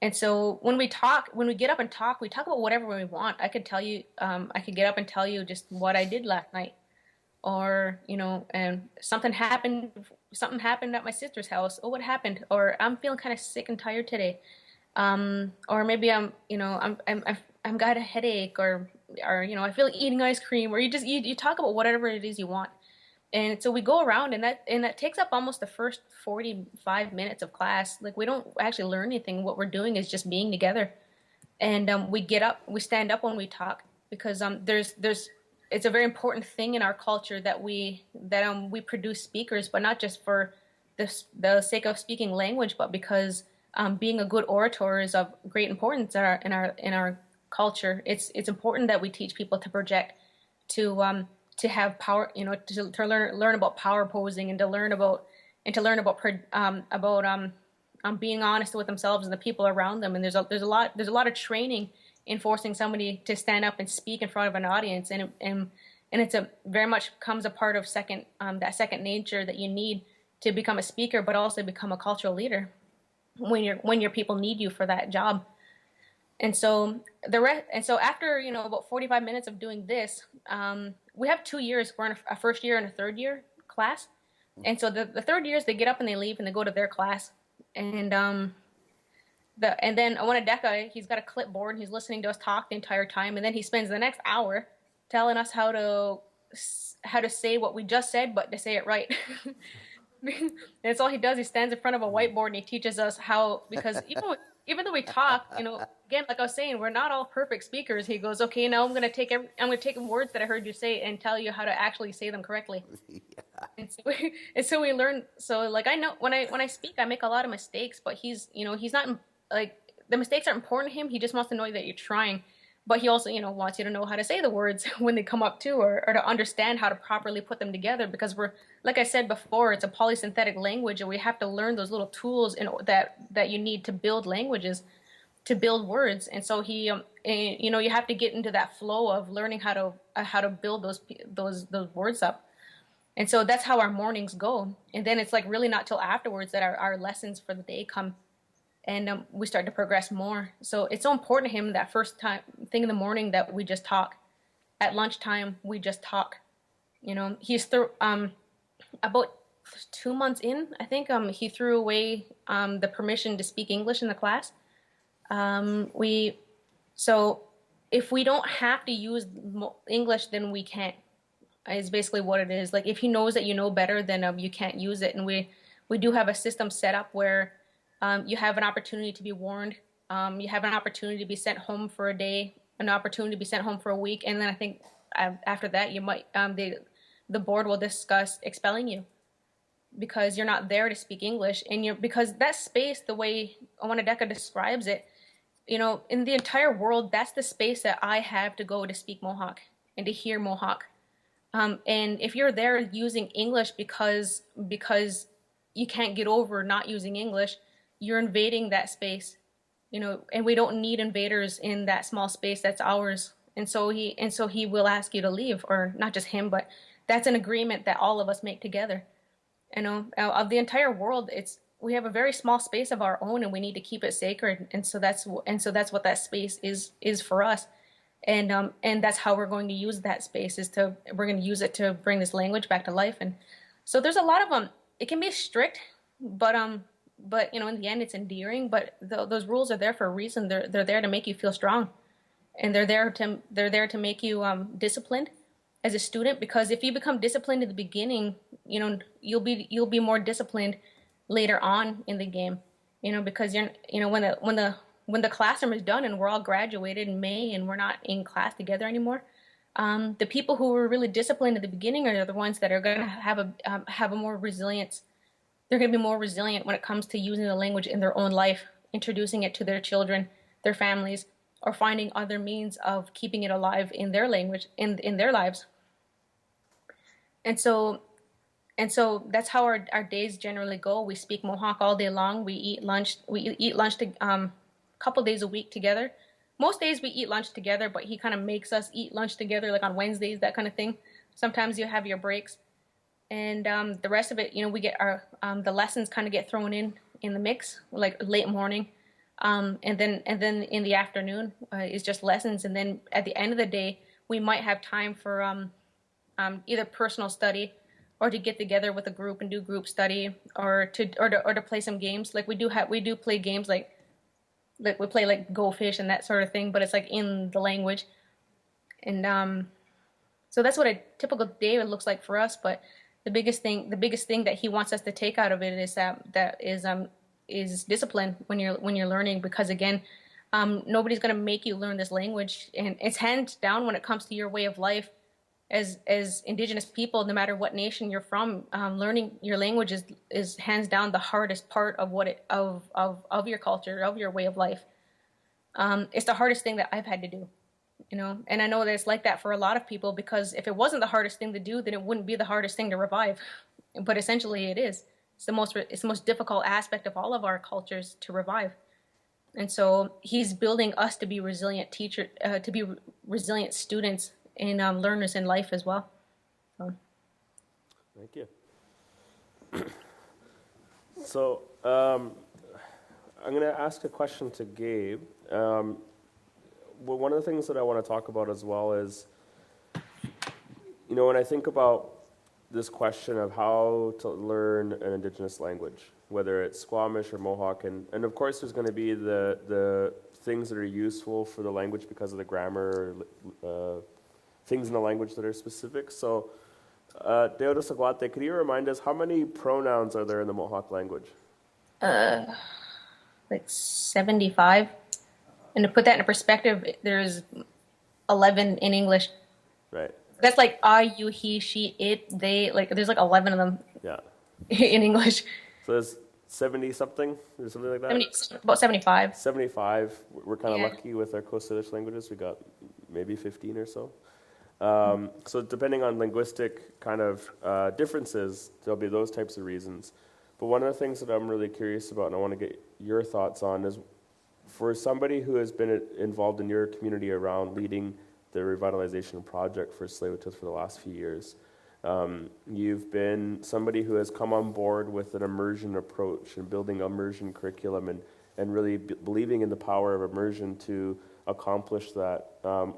And so when we get up and talk, we talk about whatever we want. I could tell you, I could get up and tell you just what I did last night. Or, and something happened at my sister's house. Oh, what happened? Or I'm feeling kind of sick and tired today. Or maybe I'm got a headache, or I feel like eating ice cream, or you talk about whatever it is you want. And so we go around, and that takes up almost the first 45 minutes of class. Like, we don't actually learn anything. What we're doing is just being together. And we stand up when we talk, because it's a very important thing in our culture that we produce speakers, but not just for the sake of speaking language, but because being a good orator is of great importance in our culture. It's important that we teach people to project, to have power, to learn about power posing, and to learn about being honest with themselves and the people around them. And there's a lot of training in forcing somebody to stand up and speak in front of an audience, and it's very much comes a part of that second nature that you need to become a speaker, but also become a cultural leader when your people need you for that job. And so after about 45 minutes of doing this, we have 2 years. We're in a first year and a third year class, and so the third years, they get up and they leave and they go to their class, and then Wanadeka, he's got a clipboard and he's listening to us talk the entire time, and then he spends the next hour telling us how to say what we just said, but to say it right. And that's all he does. He stands in front of a whiteboard and he teaches us how, because even though we talk, again, like I was saying, we're not all perfect speakers. He goes, okay, now I'm going to take words that I heard you say and tell you how to actually say them correctly. Yeah. And so we learn. So like, I know when I speak, I make a lot of mistakes, but he's not like, the mistakes are important to him. He just wants to know that you're trying. But he also, wants you to know how to say the words when they come up too, or to understand how to properly put them together. Because like I said before, it's a polysynthetic language, and we have to learn those little tools that you need to build languages, to build words. And so you have to get into that flow of learning how to build those words up. And so that's how our mornings go. And then it's like really not till afterwards that our lessons for the day come. And we start to progress more. So it's so important to him that first thing in the morning that we just talk. At lunchtime, we just talk. He's about 2 months in, I think, he threw away the permission to speak English in the class. So if we don't have to use English, then we can't. is basically what it is. Like if he knows that you know better, then you can't use it. And we do have a system set up where you have an opportunity to be warned. You have an opportunity to be sent home for a day, an opportunity to be sent home for a week, and then I think after that you might the board will discuss expelling you because you're not there to speak English, and because that space, the way Onondaga describes it, in the entire world, that's the space that I have to go to speak Mohawk and to hear Mohawk. And if you're there using English because you can't get over not using English, you're invading that space, and we don't need invaders in that small space that's ours. And so he will ask you to leave, or not just him, but that's an agreement that all of us make together. Of the entire world, we have a very small space of our own, and we need to keep it sacred. And so that's what that space is for us. And that's how we're going to use that space, we're going to use it to bring this language back to life. And so there's a lot of it can be strict, but in the end it's endearing. But those rules are there for a reason. They're there to make you feel strong, and they're there to make you disciplined as a student. Because if you become disciplined in the beginning, you'll be more disciplined later on in the game. Because when the classroom is done and we're all graduated in May and we're not in class together anymore, the people who were really disciplined at the beginning are the ones that are going to have a more resilience. They're going to be more resilient when it comes to using the language in their own life, introducing it to their children, their families, or finding other means of keeping it alive in their language, in their lives. And so that's how our days generally go. We speak Mohawk all day long. We eat lunch. Couple days a week together. Most days we eat lunch together, but he kind of makes us eat lunch together, like on Wednesdays, that kind of thing. Sometimes you have your breaks, and the rest of it, we get our the lessons kind of get thrown in the mix, like late morning, and then in the afternoon is just lessons, and then at the end of the day we might have time for either personal study or to get together with a group and do group study, or to play some games. Like we do play games like we play like Go Fish and that sort of thing, but it's like in the language. And so that's what a typical day looks like for us. But the biggest thing that he wants us to take out of it is discipline when you're learning, because again, nobody's going to make you learn this language, and it's hands down when it comes to your way of life as Indigenous people, no matter what nation you're from. Learning your language is hands down the hardest part of your culture, of your way of life. It's the hardest thing that I've had to do, and I know that it's like that for a lot of people, because if it wasn't the hardest thing to do, then it wouldn't be the hardest thing to revive. But essentially it is. It's the most difficult aspect of all of our cultures to revive. And so he's building us to be resilient to be resilient students and learners in life as well. So. Thank you. So I'm going to ask a question to Gabe. Well, one of the things that I want to talk about as well is, when I think about this question of how to learn an Indigenous language, whether it's Squamish or Mohawk, and of course there's going to be the things that are useful for the language because of the grammar, things in the language that are specific. So, Deoda Sagwate, could you remind us how many pronouns are there in the Mohawk language? Like 75. And to put that into perspective, there's 11 in English. Right. That's like I, you, he, she, it, they. Like there's like 11 of them. Yeah. In English. So there's 70 something or something like that. About 75. 75. We're kind of lucky with our Coast Salish languages. We got maybe 15 or so. So depending on linguistic kind of differences, there'll be those types of reasons. But one of the things that I'm really curious about, and I want to get your thoughts on, is for somebody who has been involved in your community around leading the revitalization project for Tsleil-Waututh for the last few years, you've been somebody who has come on board with an immersion approach and building immersion curriculum and really believing in the power of immersion to accomplish that.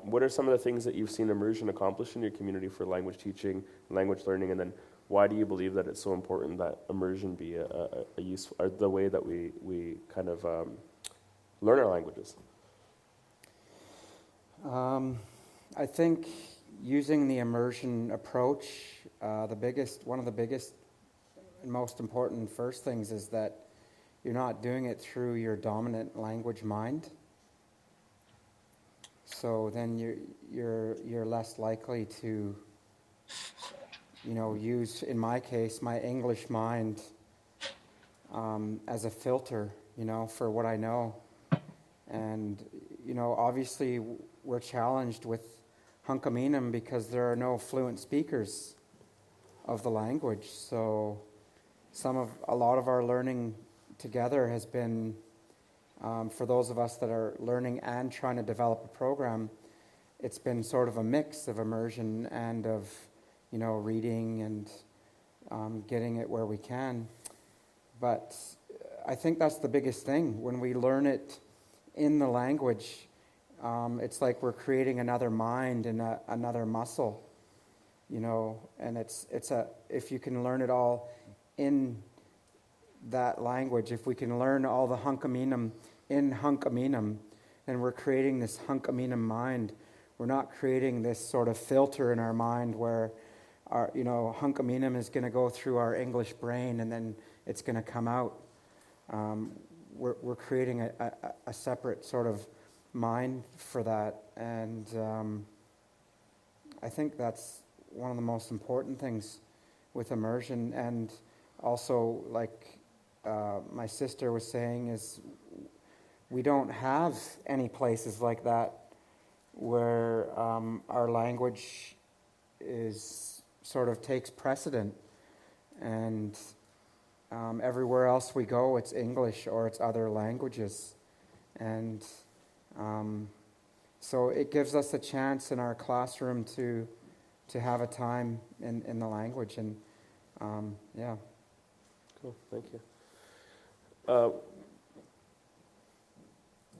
What are some of the things that you've seen immersion accomplish in your community for language teaching, language learning, and then why do you believe that it's so important that immersion be a useful, or the way that we kind of learn our languages? I think, using the immersion approach, one of the biggest and most important first things is that you're not doing it through your dominant language mind. So then you're less likely to, use, in my case, my English mind as a filter, for what I know. And, obviously we're challenged with Halkomelem because there are no fluent speakers of the language. So a lot of our learning together has been, for those of us that are learning and trying to develop a program, it's been sort of a mix of immersion and of, reading and getting it where we can. But I think that's the biggest thing. When we learn it in the language, it's like we're creating another mind and another muscle, and if you can learn it all in that language, if we can learn all the Halkomelem in Halkomelem, then we're creating this Halkomelem mind. We're not creating this sort of filter in our mind where our, Halkomelem is going to go through our English brain and then it's going to come out. We're creating a separate sort of mind for that, and I think that's one of the most important things with immersion. And also, like my sister was saying, is we don't have any places like that where our language is sort of takes precedent, and everywhere else we go, it's English or it's other languages. And so it gives us a chance in our classroom to have a time in the language. And yeah. Cool, thank you.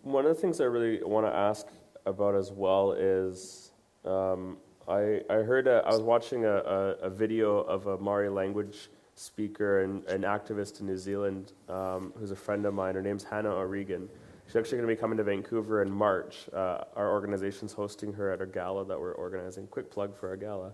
One of the things I really want to ask about as well is I was watching a video of a Maori language speaker and an activist in New Zealand who's a friend of mine. Her name's Hannah O'Regan. She's actually going to be coming to Vancouver in March. Our organization's hosting her at our gala that we're organizing. Quick plug for our gala.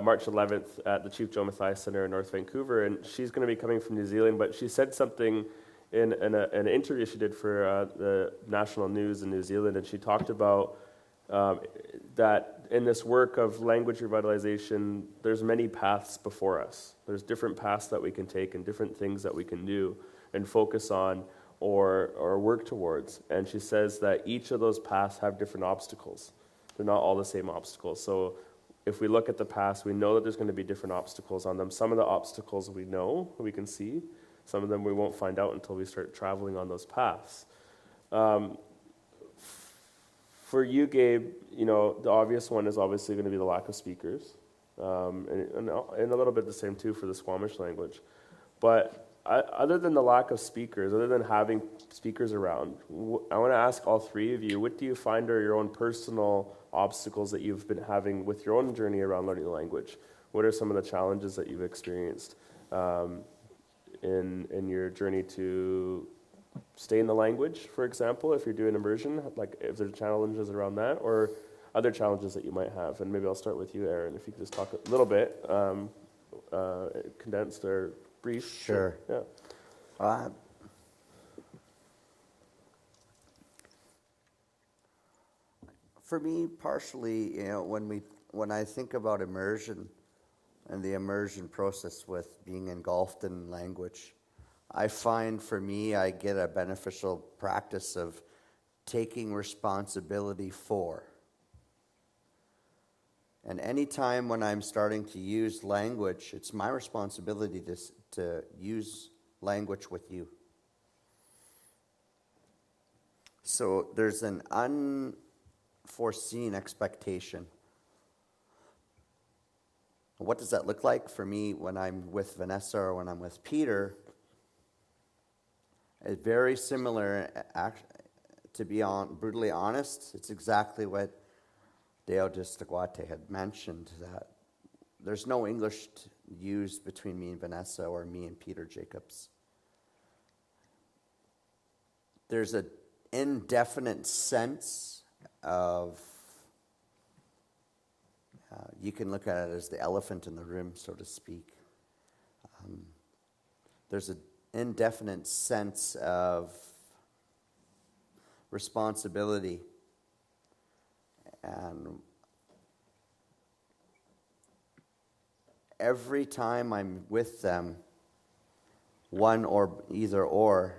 March 11th at the Chief Joe Matthias Center in North Vancouver, and she's going to be coming from New Zealand, but she said something in an interview she did for the national news in New Zealand, and she talked about that in this work of language revitalization, there's many paths before us. There's different paths that we can take and different things that we can do and focus on or work towards. And she says that each of those paths have different obstacles. They're not all the same obstacles. So if we look at the past, we know that there's going to be different obstacles on them. Some of the obstacles we know, we can see. Some of them we won't find out until we start traveling on those paths. For you, Gabe, the obvious one is obviously going to be the lack of speakers. And a little bit the same too for the Squamish language. But other than the lack of speakers, other than having speakers around, I want to ask all three of you, what do you find are your own personal obstacles that you've been having with your own journey around learning the language? What are some of the challenges that you've experienced in your journey to stay in the language, for example, if you're doing immersion, like if there's challenges around that, or other challenges that you might have? And maybe I'll start with you, Aaron, if you could just talk a little bit, condensed or brief. Sure. Yeah. For me, partially, when I think about immersion and the immersion process with being engulfed in language, I find for me, I get a beneficial practice of taking responsibility for. And any time when I'm starting to use language, it's my responsibility to use language with you. So there's an unforeseen expectation. What does that look like for me when I'm with Vanessa or when I'm with Peter? It's very similar, to be brutally honest. It's exactly what Deo de Stegwate had mentioned, that there's no English used between me and Vanessa or me and Peter Jacobs. There's an indefinite sense of You can look at it as the elephant in the room, so to speak. There's an indefinite sense of responsibility, and every time I'm with them, one or either or,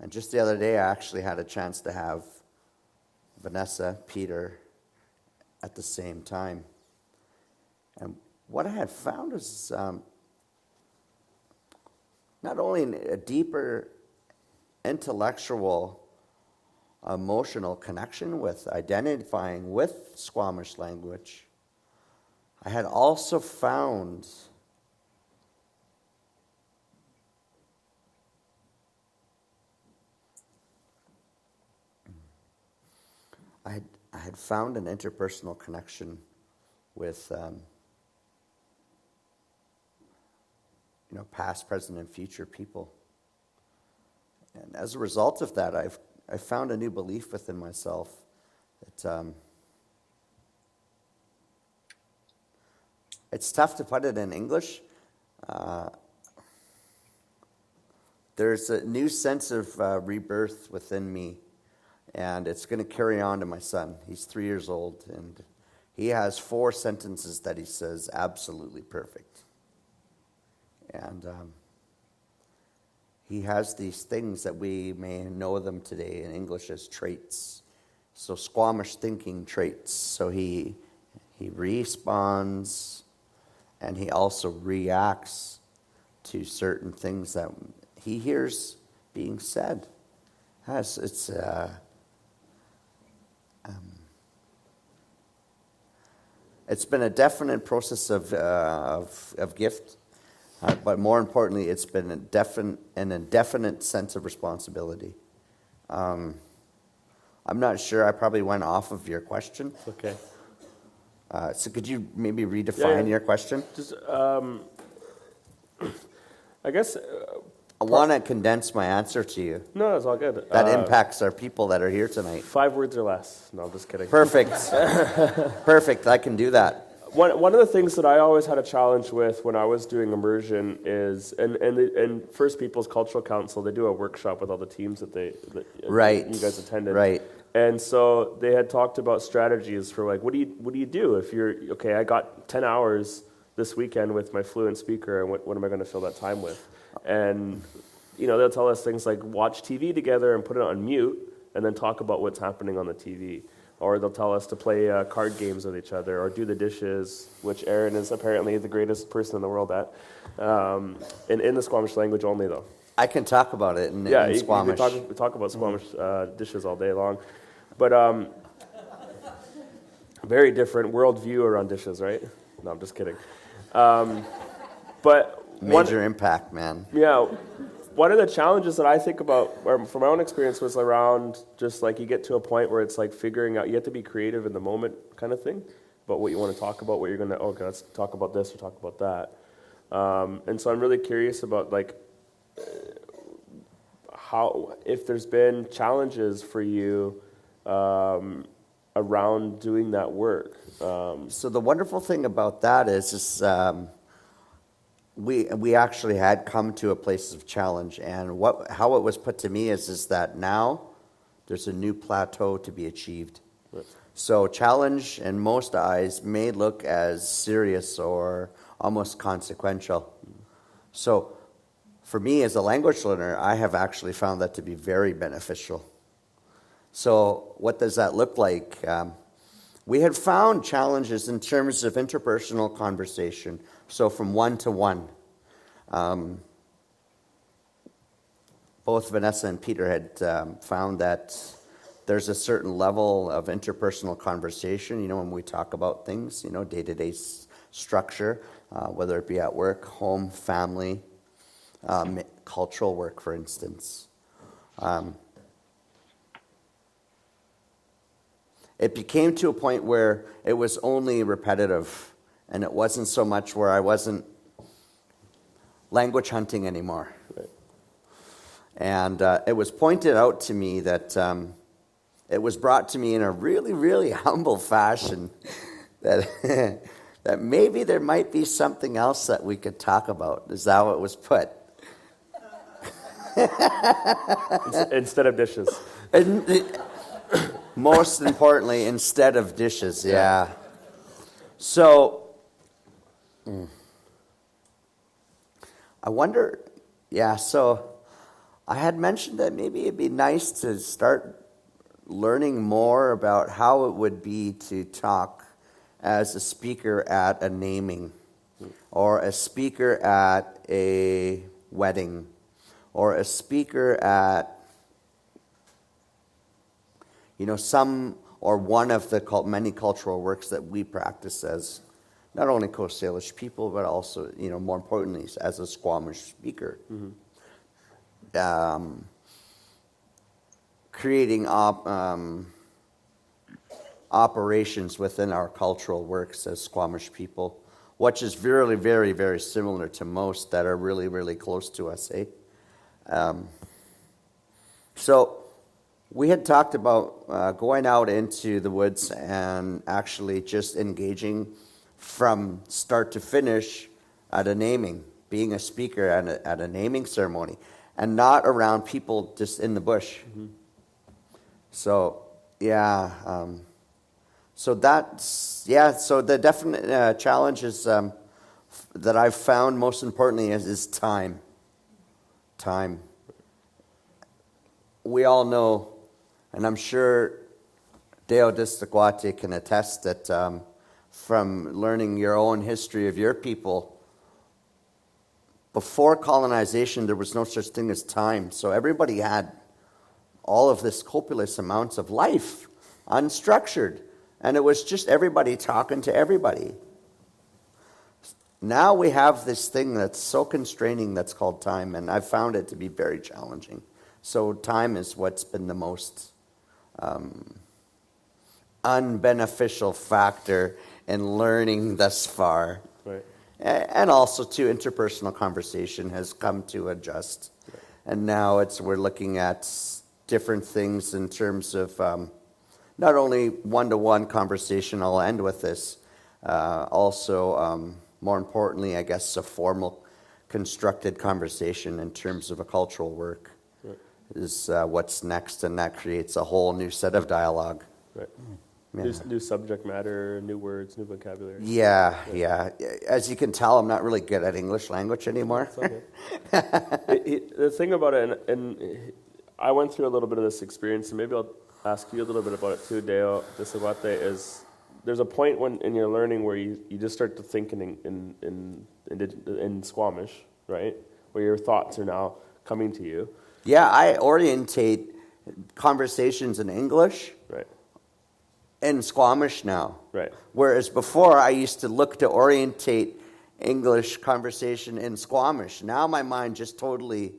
and just the other day I actually had a chance to have Vanessa, Peter, at the same time. And what I had found is not only a deeper intellectual, emotional connection with identifying with Squamish language, I had also found I had found an interpersonal connection with past, present, and future people. And as a result of that, I found a new belief within myself that it's tough to put it in English. There's a new sense of rebirth within me, and it's going to carry on to my son. He's 3 years old, and he has 4 sentences that he says absolutely perfect. And he has these things that we may know them today in English as traits. So Squamish thinking traits. So he responds, and he also reacts to certain things that he hears being said. It's been a definite process of gift. But more importantly, it's been an indefinite sense of responsibility. I'm not sure. I probably went off of your question. Okay. So could you maybe redefine your question? Just, I guess. I want to condense my answer to you. No, it's all good. That impacts our people that are here tonight. 5 words or less. No, I'm just kidding. Perfect. Perfect. I can do that. One of the things that I always had a challenge with when I was doing immersion is, and First Peoples Cultural Council, they do a workshop with all the teams that right. you guys attended. Right. And so they had talked about strategies for like, what do you do if you're, okay, I got 10 hours this weekend with my fluent speaker, and what am I going to fill that time with? And, they'll tell us things like watch TV together and put it on mute and then talk about what's happening on the TV. Or they'll tell us to play card games with each other, or do the dishes, which Aaron is apparently the greatest person in the world at, in the Squamish language only, though. I can talk about it in Squamish. You can talk about Squamish dishes all day long. But very different worldview around dishes, right? No, I'm just kidding. But Major impact, man. Yeah. One of the challenges that I think about, from my own experience, was around just like you get to a point where it's like figuring out, you have to be creative in the moment kind of thing, about what you want to talk about, what you're going to, okay, let's talk about this or talk about that. And so I'm really curious about like how, if there's been challenges for you around doing that work. So the wonderful thing about that is we actually had come to a place of challenge, and how it was put to me is that now there's a new plateau to be achieved. Right. So challenge in most eyes may look as serious or almost consequential. So for me as a language learner, I have actually found that to be very beneficial. So what does that look like? We had found challenges in terms of interpersonal conversation, so from one to one. Both Vanessa and Peter had found that there's a certain level of interpersonal conversation, when we talk about things, day-to-day structure, whether it be at work, home, family, cultural work, for instance. It became to a point where it was only repetitive, and it wasn't so much where I wasn't language hunting anymore. Right. And it was pointed out to me that it was brought to me in a really, really humble fashion that that maybe there might be something else that we could talk about, is how it was put. Instead of dishes. And most importantly, instead of dishes, yeah. So, I wonder, so I had mentioned that maybe it'd be nice to start learning more about how it would be to talk as a speaker at a naming, or a speaker at a wedding, or a speaker at, some or one of the many cultural works that we practice as not only Coast Salish people, but also, more importantly, as a Squamish speaker. Creating operations within our cultural works as Squamish people, which is very, very, very similar to most that are really, really close to us, eh? So we had talked about going out into the woods and actually just engaging from start to finish at a naming, being a speaker at a naming ceremony, and not around people just in the bush. So, so that's, so the definite challenge is, that I've found most importantly is time. Time. We all know, and I'm sure Deo Distaguate can attest that from learning your own history of your people, before colonization, there was no such thing as time. So everybody had all of this copious amounts of life, unstructured. And it was just everybody talking to everybody. Now we have this thing that's so constraining that's called time, and I've found it to be very challenging. So time is what's been the most unbeneficial factor in learning thus far. Right. And also, too, interpersonal conversation has come to adjust. Right. And now we're looking at different things in terms of not only one-to-one conversation, I'll end with this, also, more importantly, I guess, a formal constructed conversation in terms of a cultural work is what's next, and that creates a whole new set of dialogue. Right. New subject matter, new words, new vocabulary. Yeah. As you can tell, I'm not really good at English language anymore. Okay. The thing about it, and I went through a little bit of this experience, and maybe I'll ask you a little bit about it too, Deo Disaguate, is there's a point when in your learning where you just start to think in Squamish, right? Where your thoughts are now coming to you. Yeah, I orientate conversations in English. Right. In Squamish now. Right. Whereas before I used to look to orientate English conversation in Squamish. Now my mind just totally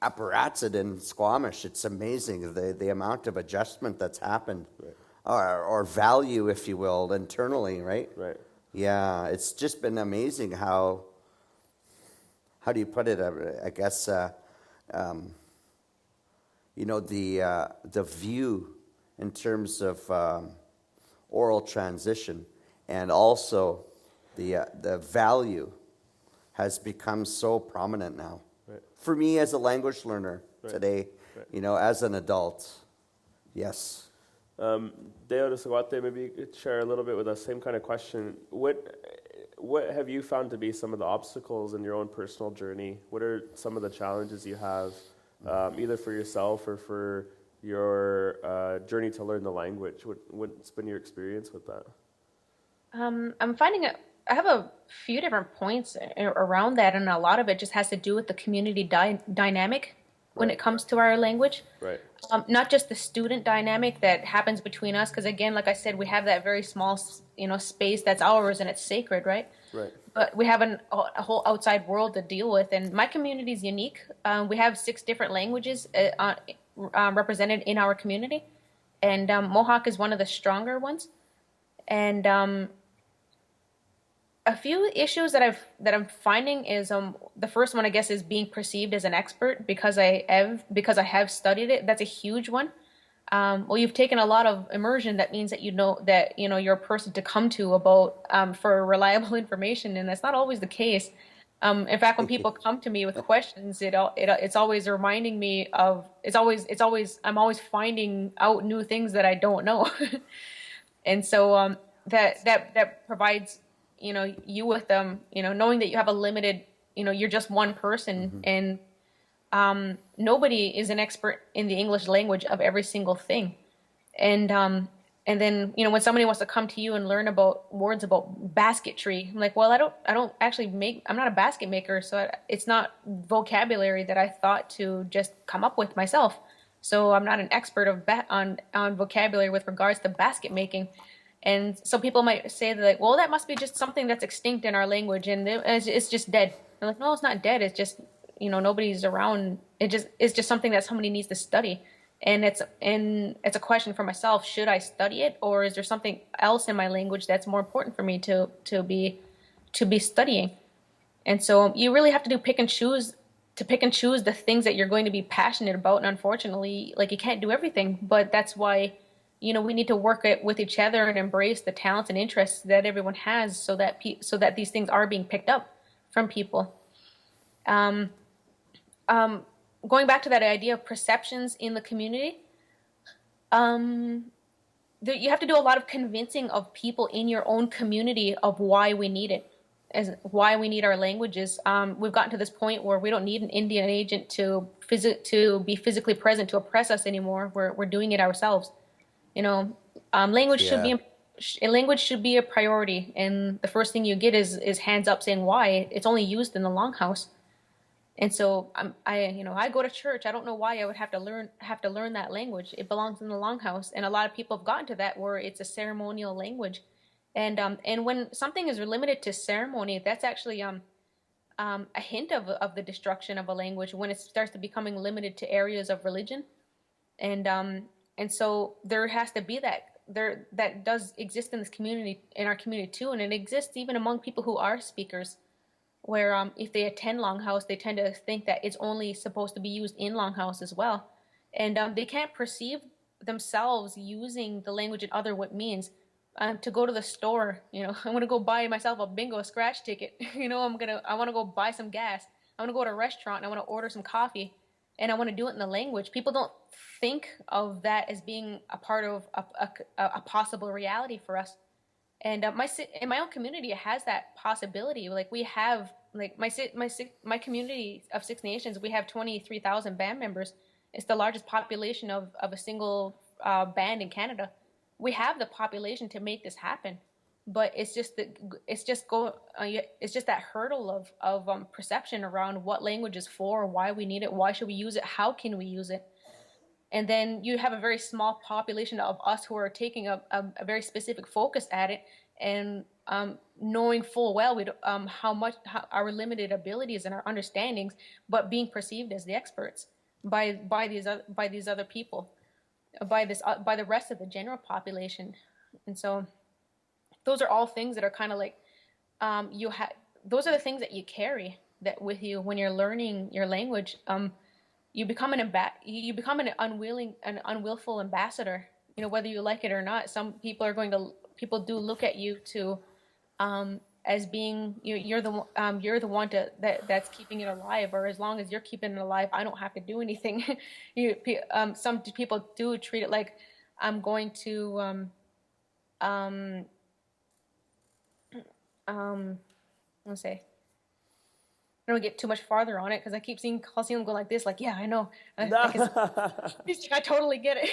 apparates it in Squamish. It's amazing the amount of adjustment that's happened. Right. Or value, if you will, internally, right? Right. Yeah, it's just been amazing how do you put it? I guess, the view in terms of oral transition, and also the value has become so prominent now. Right. For me as a language learner today, as an adult, yes. Deo Disaguate, maybe you could share a little bit with us, same kind of question. What have you found to be some of the obstacles in your own personal journey? What are some of the challenges you have, either for yourself or for your journey to learn the language? What's been your experience with that? I'm finding I have a few different points around that, and a lot of it just has to do with the community dynamic when it comes to our language. Right. Not just the student dynamic that happens between us, because again, like I said, we have that very small, space that's ours and it's sacred, right? Right. But we have a whole outside world to deal with, and my community is unique. We have 6 different languages represented in our community, and Mohawk is one of the stronger ones. And a few issues that I'm finding is the first one, I guess, is being perceived as an expert because I have studied it. That's a huge one. well, you've taken a lot of immersion. That means that you're a person to come to about for reliable information, and that's not always the case. In fact, when people come to me with questions, it's always reminding me of I'm always finding out new things that I don't know, and so that provides you with knowing that you have a limited you're just one person, and nobody is an expert in the English language of every single thing. And then, when somebody wants to come to you and learn about words about basketry, I'm like, well, I'm not a basket maker. So it's not vocabulary that I thought to just come up with myself. So I'm not an expert on vocabulary with regards to basket making. And so people might say that, like, well, that must be just something that's extinct in our language and it's just dead. I'm like, no, it's not dead. It's just, nobody's around. It's just something that somebody needs to study. And it's a question for myself: should I study it, or is there something else in my language that's more important for me to be studying? And so you really have to pick and choose the things that you're going to be passionate about. And unfortunately, like, you can't do everything, but that's why we need to work with each other and embrace the talents and interests that everyone has, so that these things are being picked up from people. Going back to that idea of perceptions in the community, you have to do a lot of convincing of people in your own community of why we need it, why we need our languages. We've gotten to this point where we don't need an Indian agent to be physically present to oppress us anymore. We're doing it ourselves. Language should be a priority, and the first thing you get is hands up saying why. It's only used in the longhouse. And so I go to church. I don't know why I would have to learn that language. It belongs in the longhouse, and a lot of people have gotten to that where it's a ceremonial language. And when something is limited to ceremony, that's actually a hint of the destruction of a language, when it starts to becoming limited to areas of religion. And so there has to be that does exist in our community too, and it exists even among people who are speakers, where if they attend longhouse, they tend to think that it's only supposed to be used in longhouse as well. And they can't perceive themselves using the language in other means. To go to the store, I want to go buy myself a bingo scratch ticket. I want to go buy some gas. I want to go to a restaurant and I want to order some coffee, and I want to do it in the language. People don't think of that as being a part of a possible reality for us. And in my own community, it has that possibility. Like, we have, like, my community of Six Nations, we have 23,000 band members. It's the largest population of a single band in Canada. We have the population to make this happen, but it's just that hurdle of perception around what language is for, why we need it, why should we use it, how can we use it. And then you have a very small population of us who are taking a very specific focus at it, and knowing full well how our limited abilities and our understandings, but being perceived as the experts by these other people, by the rest of the general population. And so those are all things that are kind of like those are the things that you carry that with you when you're learning your language. You become an unwillful ambassador, whether you like it or not. Some people do look at you as being you're the one that's keeping it alive, or as long as you're keeping it alive, I don't have to do anything. Some people do treat it like I'm going to let's say, I don't get too much farther on it because I keep seeing Khelsilem go like this, like, yeah, I know. I totally get it.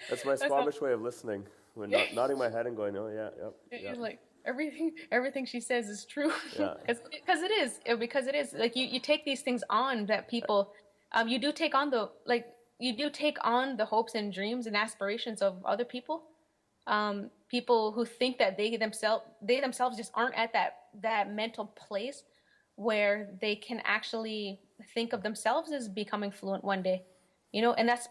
That's my Squamish way of listening, when nodding my head and going, oh yeah, yep. Like, everything she says is true. Yeah. Because it is like you take these things on that people, you do take on the hopes and dreams and aspirations of other people. People who think that they themselves just aren't at that mental place where they can actually think of themselves as becoming fluent one day, and that's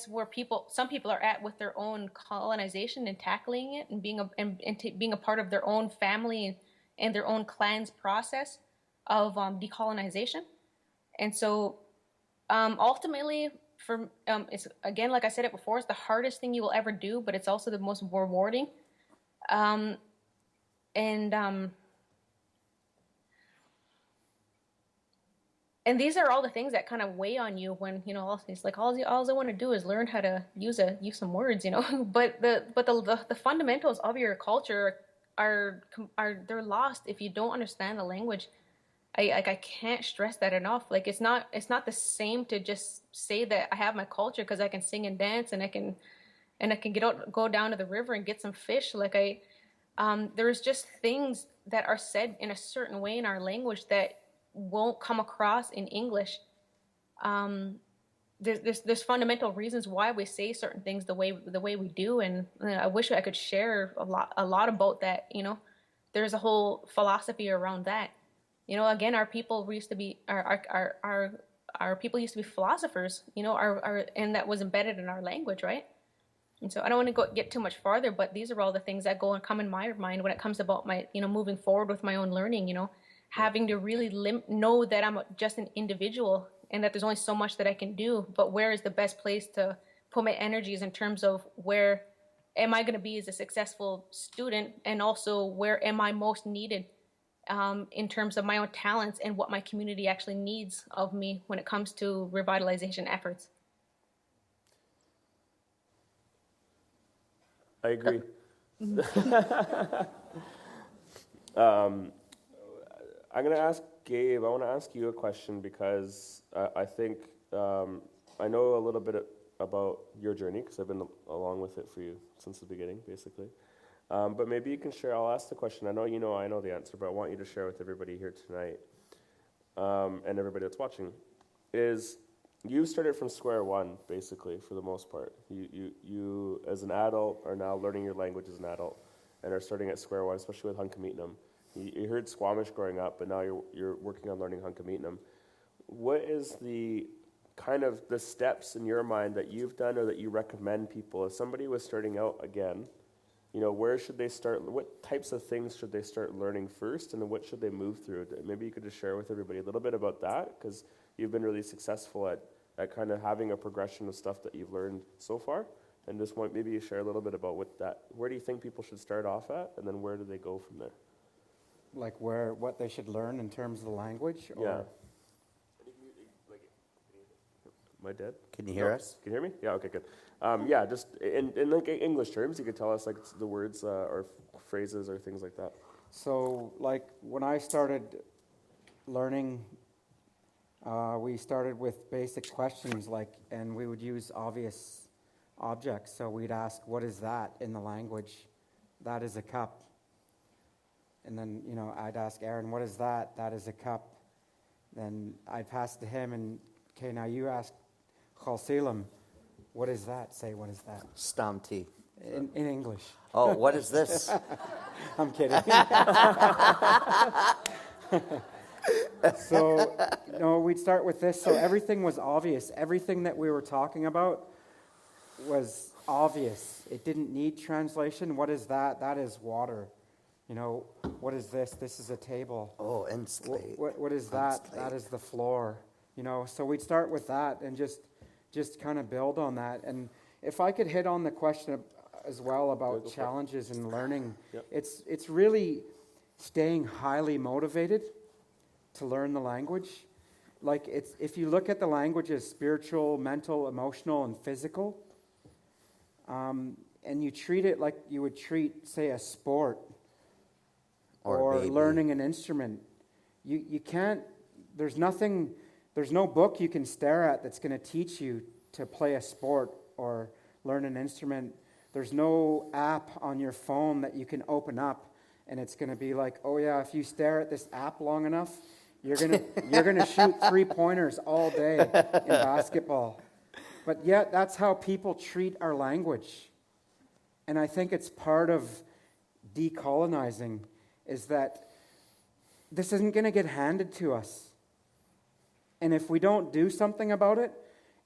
where some people are at with their own colonization and tackling it and being a part of their own family and their own clan's process of decolonization. And so ultimately, it's again, like I said it before, it's the hardest thing you will ever do, but it's also the most rewarding. And these are all the things that kind of weigh on you when, you know, it's like all I want to do is learn how to use some words, you know. But the fundamentals of your culture are they're lost if you don't understand the language. I can't stress that enough. Like it's not the same to just say that I have my culture because I can sing and dance and I can go down to the river and get some fish. Like there's just things that are said in a certain way in our language that won't come across in English. There's fundamental reasons why we say certain things the way we do, and I wish I could share a lot about that. You know, there's a whole philosophy around that. You know, again, our people used to be our people used to be philosophers. You know, and that was embedded in our language, right? And so I don't want to get too much farther, but these are all the things that go and come in my mind when it comes about my, you know, moving forward with my own learning. You know, having to really know that I'm just an individual and that there's only so much that I can do, but where is the best place to put my energies in terms of where am I going to be as a successful student, and also where am I most needed in terms of my own talents and what my community actually needs of me when it comes to revitalization efforts. I agree. I'm going to ask Gabe, I want to ask you a question because I think I know a little bit about your journey because I've been along with it for you since the beginning, basically. But maybe you can share, I'll ask the question. I know I know the answer, but I want you to share with everybody here tonight and everybody that's watching. Is you started from square one, basically, for the most part. You as an adult, are now learning your language as an adult and are starting at square one, especially with Halkomelem. You heard Squamish growing up, but now you're working on learning Halkomelem. What is the kind of the steps in your mind that you've done or that you recommend people? If somebody was starting out again, you know, where should they start? What types of things should they start learning first, and then what should they move through? Maybe you could just share with everybody a little bit about that, because you've been really successful at kind of having a progression of stuff that you've learned so far. And just maybe you share a little bit about where do you think people should start off at, and then where do they go from there? Like what they should learn in terms of the language? Or? Yeah. Am I dead? Can you hear us? Can you hear me? Yeah, okay, good. Yeah, just in like English terms, you could tell us like the words or phrases or things like that. So like when I started learning, we started with basic questions and we would use obvious objects. So we'd ask, what is that in the language? That is a cup. And then, you know, I'd ask Aaron, what is that? That is a cup. Then I'd pass to him and, okay, now you ask Khelsilem, what is that? Say, what is that? Stamti. In English. Oh, what is this? I'm kidding. So, no, we'd start with this. So everything was obvious. Everything that we were talking about was obvious. It didn't need translation. What is that? That is water. You know, what is this? This is a table. Oh, and slate. What is that? That is the floor. You know, so we'd start with that and just kind of build on that. And if I could hit on the question as well about challenges in learning, Yep. it's really staying highly motivated to learn the language. Like if you look at the language as spiritual, mental, emotional, and physical, and you treat it like you would treat, say, a sport or learning an instrument, you can't. There's no book you can stare at that's going to teach you to play a sport or learn an instrument. There's no app on your phone that you can open up and it's going to be like, oh yeah, if you stare at this app long enough, you're gonna shoot 3-pointers all day in basketball. But yet that's how people treat our language. And I think it's part of decolonizing is that this isn't going to get handed to us. And if we don't do something about it,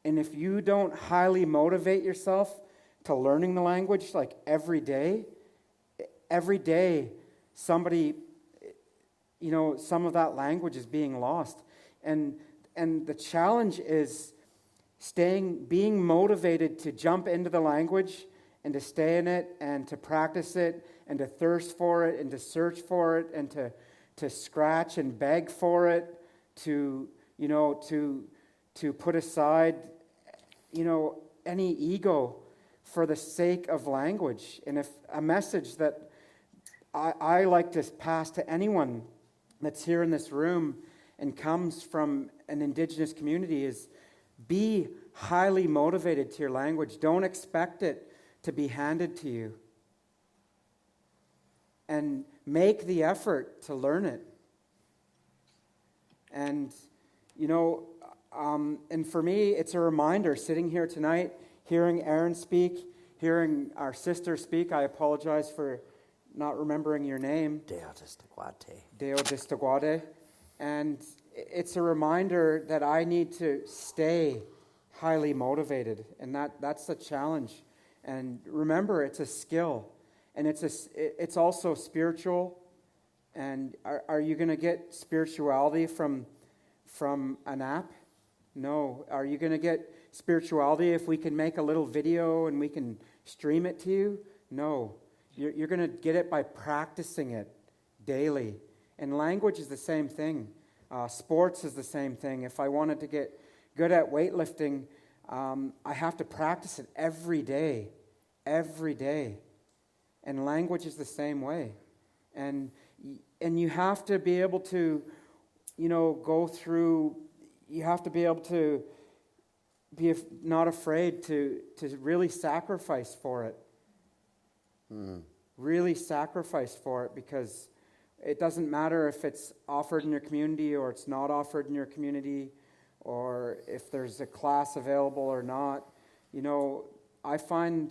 and if you don't highly motivate yourself to learning the language like every day somebody, you know, some of that language is being lost. And the challenge is being motivated to jump into the language and to stay in it and to practice it and to thirst for it and to search for it and to scratch and beg for it, to put aside, any ego for the sake of language. And if a message that I like to pass to anyone that's here in this room and comes from an Indigenous community is, be highly motivated to your language. Don't expect it to be handed to you. And make the effort to learn it. And, and for me, it's a reminder, sitting here tonight, hearing Aaron speak, hearing our sister speak. I apologize for not remembering your name. Deo Distagwade. And it's a reminder that I need to stay highly motivated. And that's the challenge. And remember, it's a skill. And it's also spiritual. And are you going to get spirituality from an app? No. Are you going to get spirituality if we can make a little video and we can stream it to you? No. You're going to get it by practicing it daily. And language is the same thing. Sports is the same thing. If I wanted to get good at weightlifting, I have to practice it every day. Every day. And language is the same way. And you have to be able to, go through, you have to be able to be not afraid to really sacrifice for it. Really sacrifice for it, because it doesn't matter if it's offered in your community or it's not offered in your community, or if there's a class available or not. I find,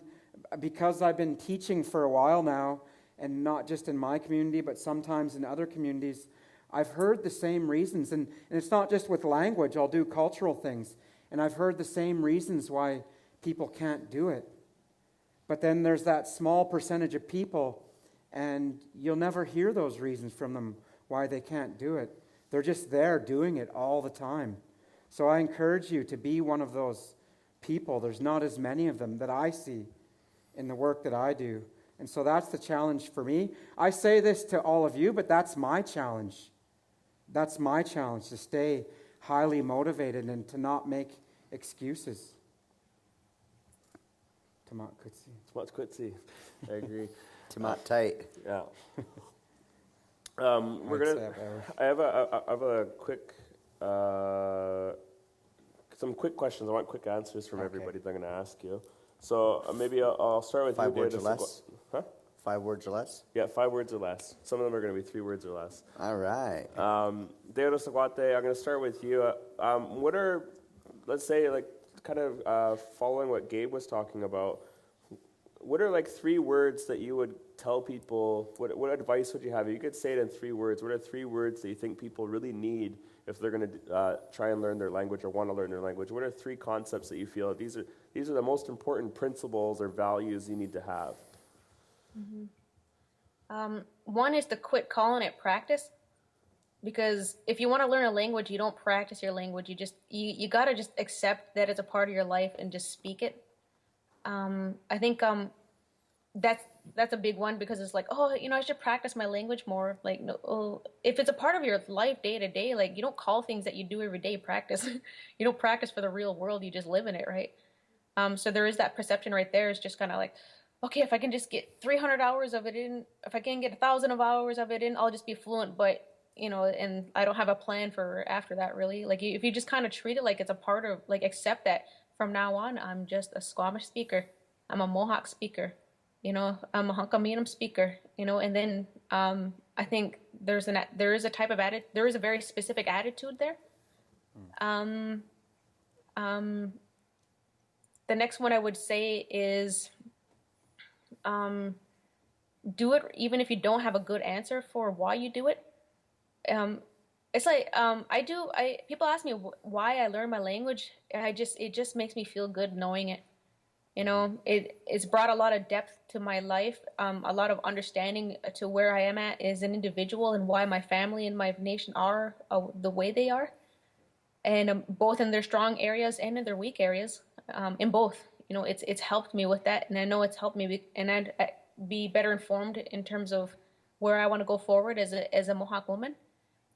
because I've been teaching for a while now, and not just in my community, but sometimes in other communities, I've heard the same reasons. And it's not just with language. I'll do cultural things. And I've heard the same reasons why people can't do it. But then there's that small percentage of people, and you'll never hear those reasons from them why they can't do it. They're just there doing it all the time. So I encourage you to be one of those people. There's not as many of them that I see in the work that I do. And so that's the challenge for me. I say this to all of you, but that's my challenge. That's my challenge, to stay highly motivated and to not make excuses. Tamat Kutsi. Tamat Kutsi. I agree. Tamat tight. Yeah. We're gonna. I have a quick. Some quick questions. I want quick answers from everybody that I'm going to ask you. So maybe I'll start with 5 words or less? Huh? 5 words or less? Yeah, 5 words or less. Some of them are going to be 3 words or less. All right. Deodo Saguate, I'm going to start with you. What are, let's say, like, kind of following what Gabe was talking about, what are, like, 3 words that you would tell people? What advice would you have? You could say it in 3 words. What are 3 words that you think people really need if they're going to try and learn their language or want to learn their language? What are 3 concepts that you feel these are the most important principles or values you need to have? Mm-hmm. One is to quit calling it practice, because if you want to learn a language, you don't practice your language. You got to just accept that it's a part of your life and just speak it. I think that's a big one, because it's like, I should practice my language more. Like, no, if it's a part of your life day to day, like, you don't call things that you do every day practice. You don't practice for the real world. You just live in it, right? So there is that perception right there. It's just kind of like, okay, if I can just get 300 hours of it in, if I can get 1,000 hours of it in, I'll just be fluent. But, and I don't have a plan for after that, really. Like, if you just kind of treat it like it's a part of, like, accept that from now on, I'm just a Squamish speaker. I'm a Mohawk speaker. I'm a Halkomelem speaker. And then I think there is a type of there is a very specific attitude there. The next one I would say is do it even if you don't have a good answer for why you do it. It's like people ask me why I learn my language. It just makes me feel good knowing it. It's brought a lot of depth to my life, a lot of understanding to where I am at as an individual and why my family and my nation are the way they are. and both in their strong areas and in their weak areas, in both. You know, it's helped me with that, and I know it's helped me be better informed in terms of where I want to go forward as a Mohawk woman.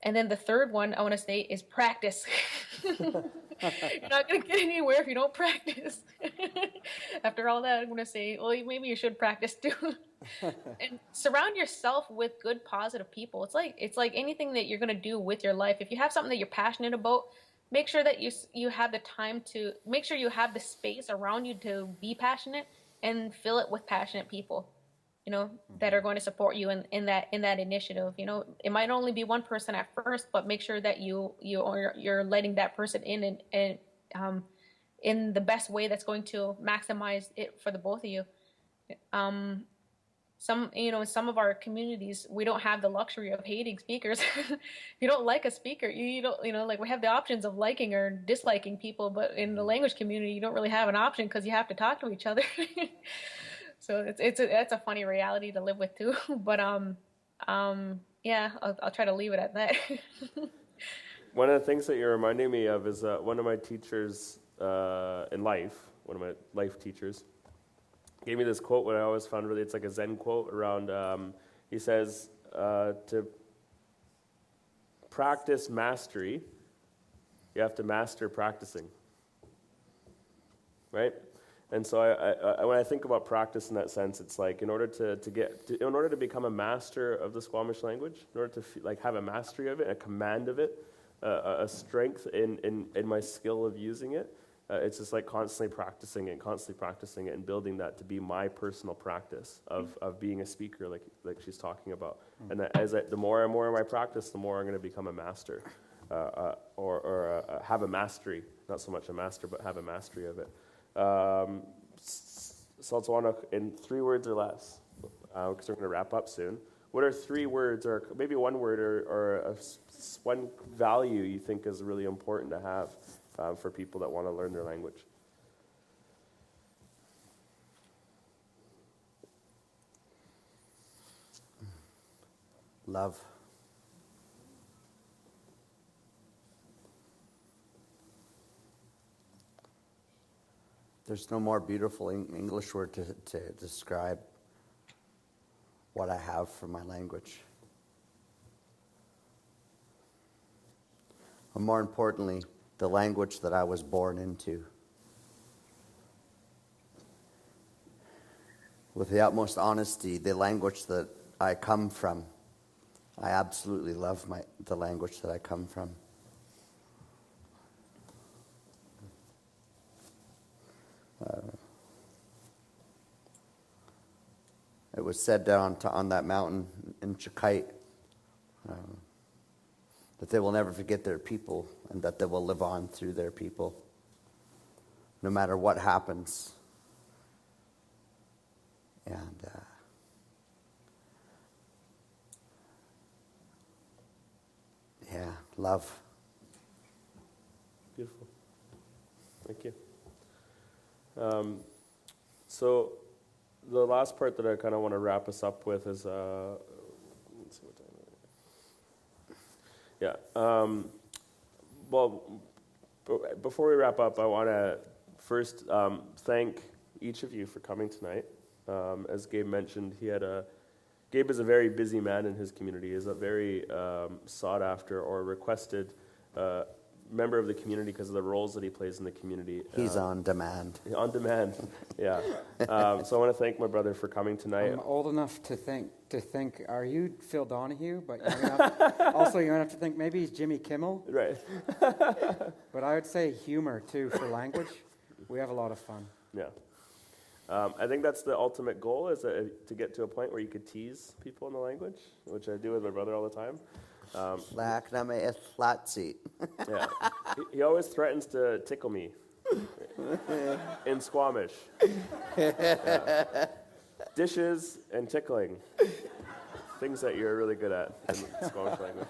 And then the third one I want to say is practice. You're not going to get anywhere if you don't practice. After all that, I'm going to say, well, maybe you should practice too. And surround yourself with good, positive people. It's like anything that you're going to do with your life. If you have something that you're passionate about, make sure that you have the time to make sure you have the space around you to be passionate, and fill it with passionate people, you know, that are going to support you in that initiative. You know, it might only be one person at first, but make sure that you're letting that person in and in the best way that's going to maximize it for the both of you. In some of our communities, we don't have the luxury of hating speakers. If you don't like a speaker, you don't, like we have the options of liking or disliking people, but in the language community, you don't really have an option because you have to talk to each other. So that's a funny reality to live with too. But yeah, I'll try to leave it at that. One of the things that you're reminding me of is one of my teachers in life, one of my life teachers, gave me this quote what I always found it's like a Zen quote around, he says, to practice mastery, you have to master practicing, right? And so I when I think about practice in that sense, it's like in order to become a master of the Squamish language, in order to have a mastery of it, a command of it, a strength in my skill of using it, it's just like constantly practicing it and building that to be my personal practice of being a speaker, like she's talking about. And that the more and more I practice, the more I'm going to become a master, or have a mastery, not so much a master, but have a mastery of it. Sʔəthnəc, in 3 words or less, because we're going to wrap up soon. What are 3 words, or maybe 1 word, or one value you think is really important to have for people that want to learn their language? Love. There's no more beautiful English word to describe what I have for my language. And more importantly, the language that I was born into. With the utmost honesty, the language that I come from, I absolutely love the language that I come from. It was said down on that mountain in Chikite that they will never forget their people and that they will live on through their people, no matter what happens. And yeah, love. Beautiful. Thank you. So the last part that I kind of want to wrap us up with is, let's see what time it is. Yeah. Well, before we wrap up, I want to first thank each of you for coming tonight. As Gabe mentioned, Gabe is a very busy man in his community. He is a very sought after or requested member of the community because of the roles that he plays in the community. He's on demand. On demand, yeah. So I want to thank my brother for coming tonight. I'm old enough to think, are you Phil Donahue? But you're going to have to think maybe he's Jimmy Kimmel. Right. But I would say humor, too, for language. We have a lot of fun. Yeah. I think that's the ultimate goal, is to get to a point where you could tease people in the language, which I do with my brother all the time. Sʔəθnəc. Yeah. He always threatens to tickle me in Squamish. Dishes and tickling. Things that you're really good at in the Squamish language.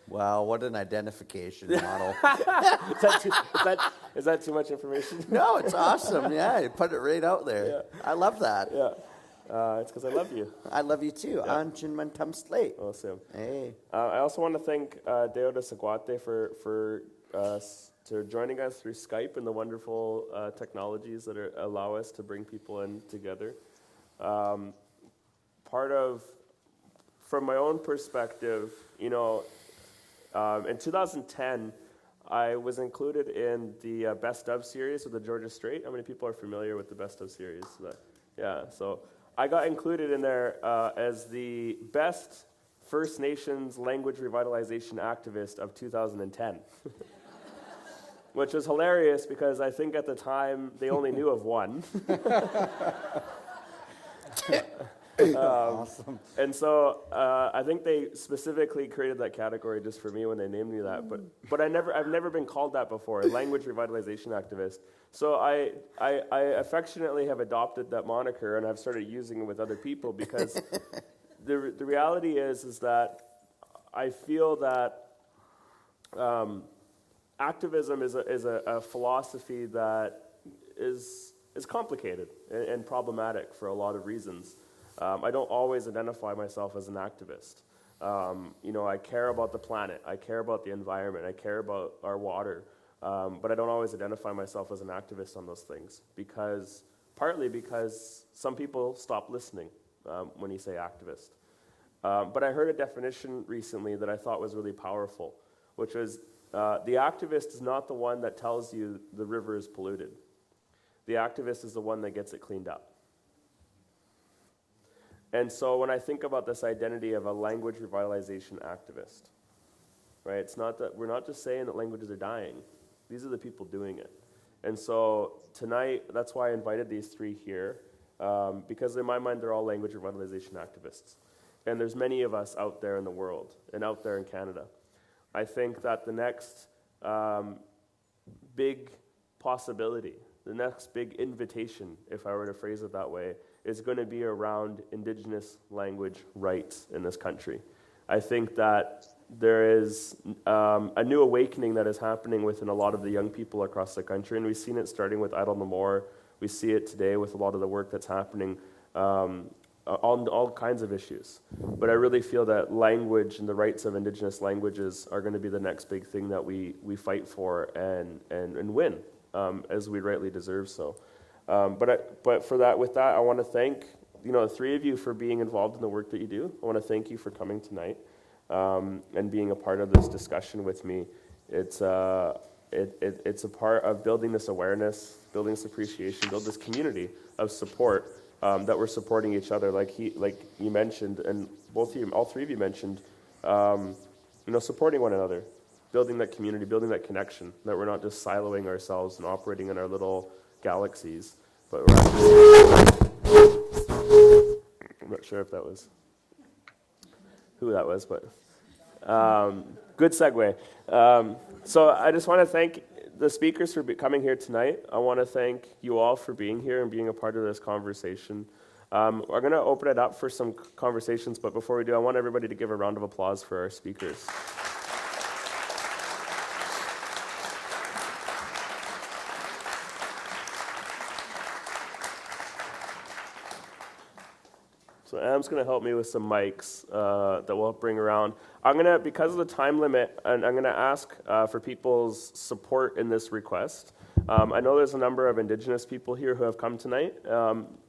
Wow, what an identification model. Is that too much information? No, it's awesome. Yeah, you put it right out there. Yeah. I love that. Yeah. It's because I love you. I love you too. An Chinman Tum Slate. Awesome. Hey. I also want to thank Dakota Brant for joining us through Skype and the wonderful technologies that allow us to bring people in together. From my own perspective, in 2010, I was included in the Best of series with the Georgia Strait. How many people are familiar with the Best of series? Yeah, so I got included in there as the best First Nations language revitalization activist of 2010. Which was hilarious because I think at the time they only knew of one. Awesome. And so I think they specifically created that category just for me when they named me that. But I've never been called that before, a language revitalization activist. So I affectionately have adopted that moniker and I've started using it with other people because the reality is that I feel that activism is a philosophy that is complicated and problematic for a lot of reasons. I don't always identify myself as an activist. I care about the planet, I care about the environment, I care about our water, but I don't always identify myself as an activist on those things partly because some people stop listening when you say activist. But I heard a definition recently that I thought was really powerful, which was the activist is not the one that tells you the river is polluted. The activist is the one that gets it cleaned up. And so when I think about this identity of a language revitalization activist, right, it's not that we're not just saying that languages are dying. These are the people doing it. And so tonight, that's why I invited these three here, because in my mind, they're all language revitalization activists. And there's many of us out there in the world and out there in Canada. I think that the next big possibility, the next big invitation, if I were to phrase it that way, is going to be around Indigenous language rights in this country. I think that there is a new awakening that is happening within a lot of the young people across the country, and we've seen it starting with Idle No More. We see it today with a lot of the work that's happening on all kinds of issues. But I really feel that language and the rights of Indigenous languages are going to be the next big thing that we fight for and win, as we rightly deserve so. But with that, I want to thank the three of you for being involved in the work that you do. I want to thank you for coming tonight and being a part of this discussion with me. It's a part of building this awareness, building this appreciation, build this community of support that we're supporting each other. Like you mentioned, and all three of you mentioned, supporting one another, building that community, building that connection. That we're not just siloing ourselves and operating in our little galaxies, but we're actually, I'm not sure if that was who that was, but good segue. So I just want to thank the speakers for coming here tonight. I want to thank you all for being here and being a part of this conversation. We're going to open it up for some conversations, but before we do, I want everybody to give a round of applause for our speakers. So Am's going to help me with some mics that we'll bring around. Because of the time limit, I'm going to ask for people's support in this request. I know there's a number of Indigenous people here who have come tonight,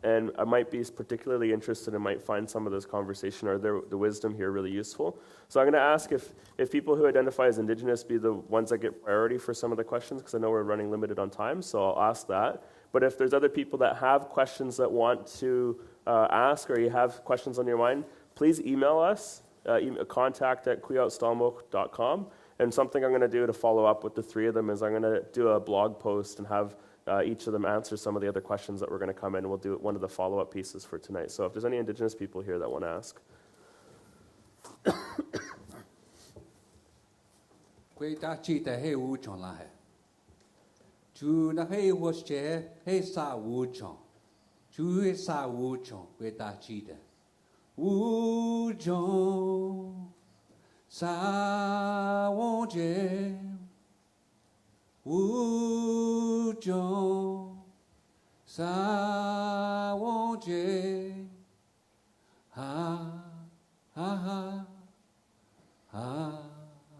and I might be particularly interested and might find some of this conversation or the wisdom here really useful. So I'm going to ask if people who identify as Indigenous be the ones that get priority for some of the questions, because I know we're running limited on time, so I'll ask that. But if there's other people that have questions that want to ask, or you have questions on your mind, please email us, contact@kwiatstelmexw.com. And something I'm going to do to follow up with the three of them is I'm going to do a blog post and have each of them answer some of the other questions that we're going to come in, and we'll do one of the follow-up pieces for tonight. So if there's any Indigenous people here that want to ask. Sa wonje, wujo, sa wonje, ha, ha, ha, ha,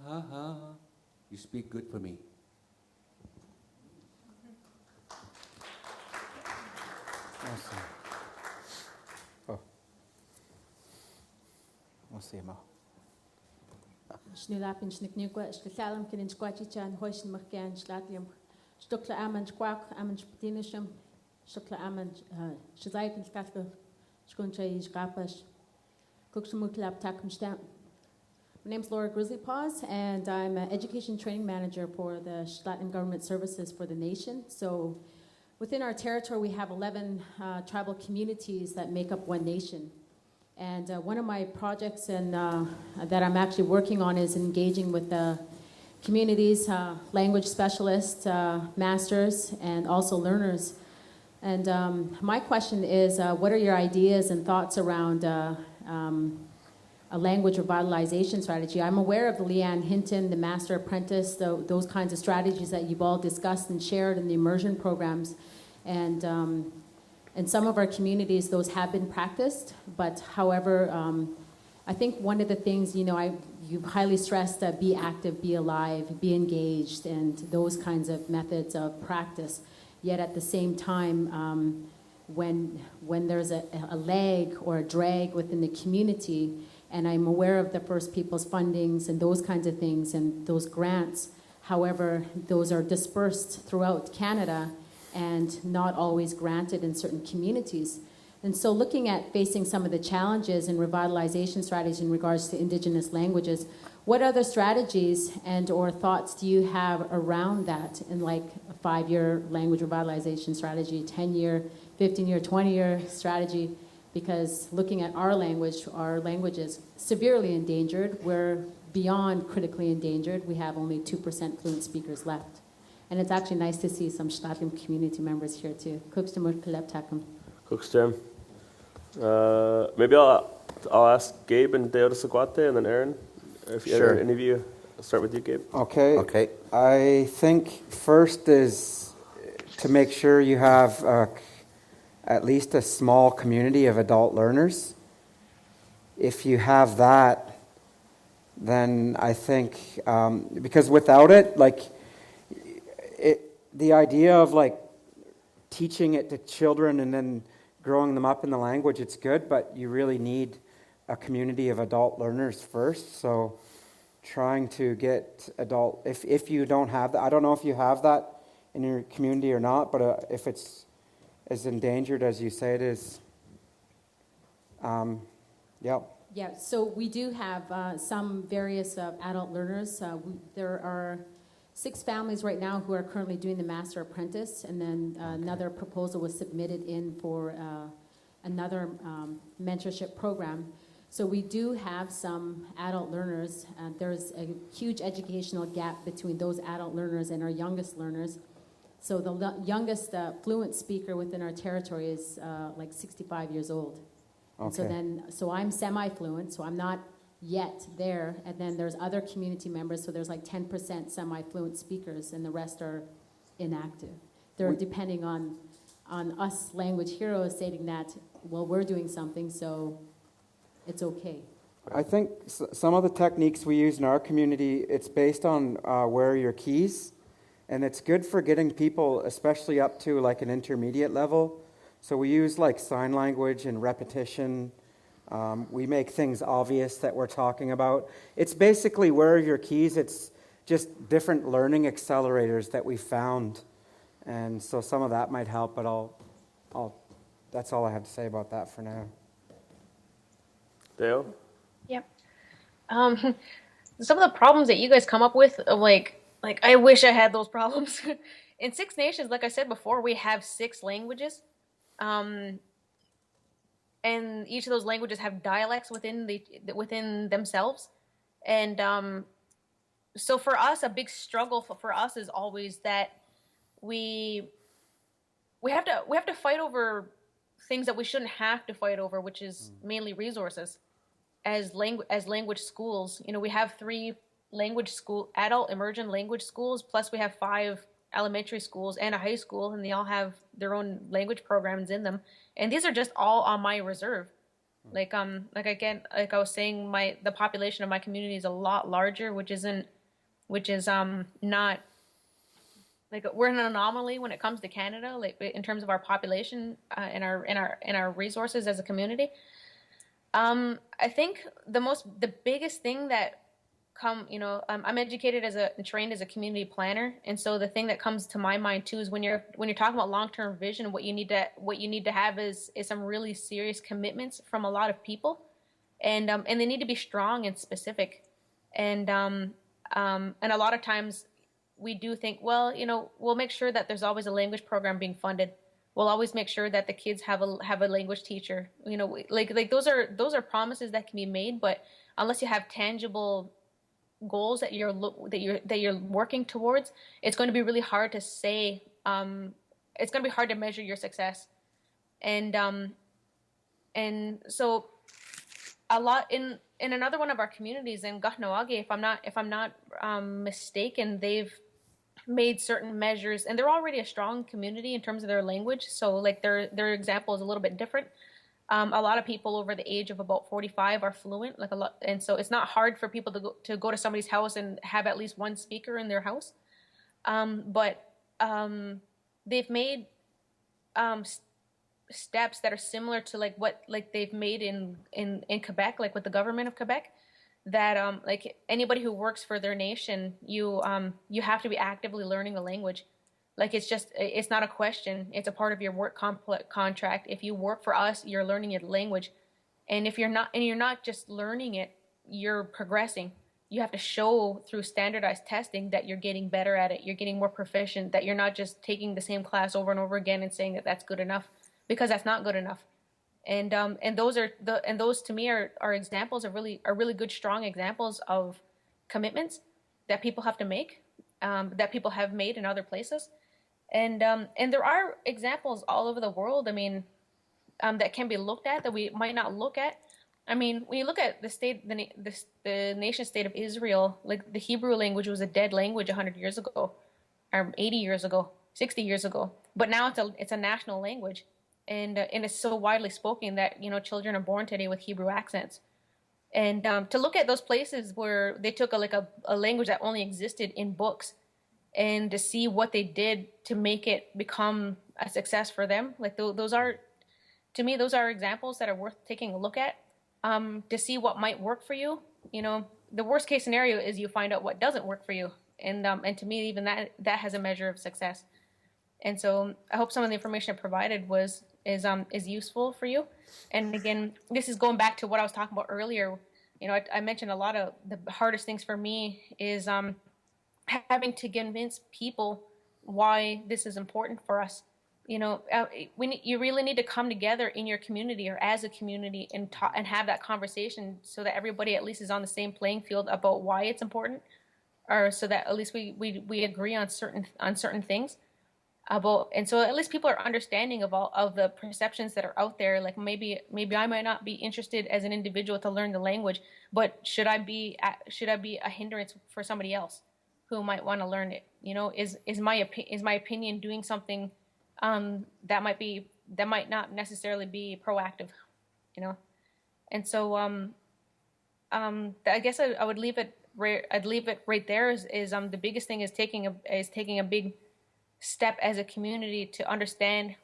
ha, ha. You speak good for me. Awesome. Oh. We'll see him. Snulapin sniknugwa Khelsilem kin squatchan hoisin machgan slatium stukla aman squak aman spatinisham stukla aman shazaitin skatla skuncha is gapas cooksamuklap takum stamp. My name's Laura Grizzly Paws, and I'm an education training manager for the Shlatin Government Services for the Nation. So within our territory, we have 11 tribal communities that make up one nation. And one of my projects that I'm actually working on is engaging with the communities, language specialists, masters, and also learners. And my question is, what are your ideas and thoughts around a language revitalization strategy? I'm aware of the Leanne Hinton, the Master Apprentice, those kinds of strategies that you've all discussed and shared in the immersion programs. And in some of our communities, those have been practiced. But however, I think one of the things, you've highly stressed be active, be alive, be engaged, and those kinds of methods of practice. Yet at the same time, when there's a lag or a drag within the community, and I'm aware of the First Peoples fundings and those kinds of things and those grants, however, those are dispersed throughout Canada and not always granted in certain communities. And so looking at facing some of the challenges in revitalization strategies in regards to Indigenous languages, what other strategies and or thoughts do you have around that in like a 5-year language revitalization strategy, 10-year, 15-year, 20-year strategy? Because looking at our language is severely endangered. We're beyond critically endangered. We have only 2% fluent speakers left. And it's actually nice to see some Shlatin community members here too. Cookstown. Maybe I'll ask Gabe and Dakota Sʔəthnəc and then Aaron. Sure. Any of you, I'll start with you, Gabe. Okay. I think first is to make sure you have at least a small community of adult learners. If you have that, then I think, because without it, the idea of teaching it to children and then growing them up in the language, it's good, but you really need a community of adult learners first. So trying to get if you don't have that, I don't know if you have that in your community or not, but if it's as endangered as you say it is, yeah. Yeah, so we do have some various adult learners. There are 6 families right now who are currently doing the Master Apprentice, and then another proposal was submitted in for another mentorship program. So we do have some adult learners. There's a huge educational gap between those adult learners and our youngest learners. So the youngest fluent speaker within our territory is 65 years old. Okay. And so I'm semi-fluent, so I'm not yet there. And then there's other community members, so there's 10% semi-fluent speakers, and the rest are inactive. They're depending on us language heroes stating that, well, we're doing something, so it's okay. I think some of the techniques we use in our community, it's based on where are your keys, and it's good for getting people, especially up to an intermediate level. So we use sign language and repetition. We make things obvious that we're talking about. It's basically where are your keys. It's just different learning accelerators that we found. And so some of that might help, but that's all I have to say about that for now. Dale? Yep. Some of the problems that you guys come up with, I wish I had those problems. In Six Nations, like I said before, we have 6 languages. And each of those languages have dialects within themselves. And so for us, a big struggle for us is always that we have to fight over things that we shouldn't have to fight over, which is mainly resources. As language schools, we have 3 adult immersion language schools, plus we have 5 elementary schools and a high school, and they all have their own language programs in them. And these are just all on my reserve. Like I was saying, the population of my community is a lot larger, which is not like we're an anomaly when it comes to Canada, like in terms of our population and our resources as a community. I think the biggest thing that I'm educated and trained as a community planner, and so the thing that comes to my mind too is when you're talking about long-term vision, what you need to have is some really serious commitments from a lot of people, and they need to be strong and specific, and a lot of times we do think, well, we'll make sure that there's always a language program being funded. We'll always make sure that the kids have a language teacher. Like those are promises that can be made, but unless you have tangible goals that you're working towards, it's going to be really hard to say. It's going to be hard to measure your success, and so a lot in another one of our communities in Kahnawake, if I'm not mistaken, they've made certain measures, and they're already a strong community in terms of their language. So like their example is a little bit different. A lot of people over the age of about 45 are fluent, like a lot, and so it's not hard for people to go to somebody's house and have at least one speaker in their house. But they've made steps that are similar to what they've made in Quebec, like with the government of Quebec, that like anybody who works for their nation, you have to be actively learning the language. Like it's not a question. It's a part of your work contract. If you work for us, you're learning your language, and if you're not just learning it, you're progressing. You have to show through standardized testing that you're getting better at it. You're getting more proficient. That you're not just taking the same class over and over again and saying that that's good enough, because that's not good enough. And those to me are examples of really good, strong examples of commitments that people have to make, that people have made in other places. And there are examples all over the world, I mean, that can be looked at that we might not look at. I mean, when you look at the nation state of Israel, like the Hebrew language was a dead language 100 years ago, or 80 years ago, 60 years ago. But now it's a national language, and it's so widely spoken that children are born today with Hebrew accents. And to look at those places where they took a language that only existed in books, and to see what they did to make it become a success for them, like those are examples that are worth taking a look at, to see what might work for you. The worst case scenario is you find out what doesn't work for you, and to me, even that has a measure of success. And so I hope some of the information I provided is useful for you. And again, this is going back to what I was talking about earlier. I mentioned a lot of the hardest things for me is having to convince people why this is important for us. You really need to come together in your community or as a community and have that conversation, so that everybody at least is on the same playing field about why it's important, or so that at least we agree on certain things about, and so at least people are understanding of all of the perceptions that are out there. Like maybe I might not be interested as an individual to learn the language, but should I be a hindrance for somebody else who might want to learn it? Is my opinion doing something that might not necessarily be proactive, and so I guess I would leave it right there. Is the biggest thing is taking a big step as a community to understand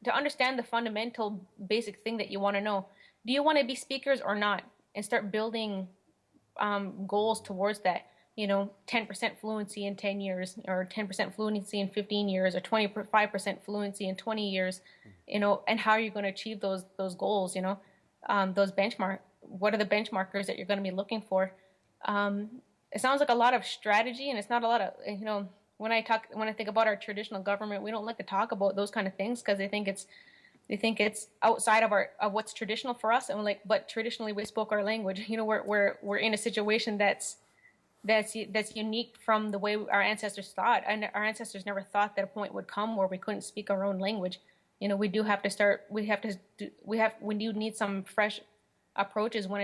the fundamental basic thing that you want to know. Do you want to be speakers or not? And start building goals towards that. 10% fluency in 10 years, or 10% fluency in 15 years, or 25% fluency in 20 years, and how are you going to achieve those goals? Those what are the benchmarkers that you're going to be looking for? It sounds like a lot of strategy, and it's not a lot of, when I think about our traditional government, we don't like to talk about those kind of things because they think it's outside of what's traditional for us. And but traditionally we spoke our language. We're in a situation that's unique from the way our ancestors thought, and our ancestors never thought that a point would come where we couldn't speak our own language. We do have to start. We do need some fresh approaches when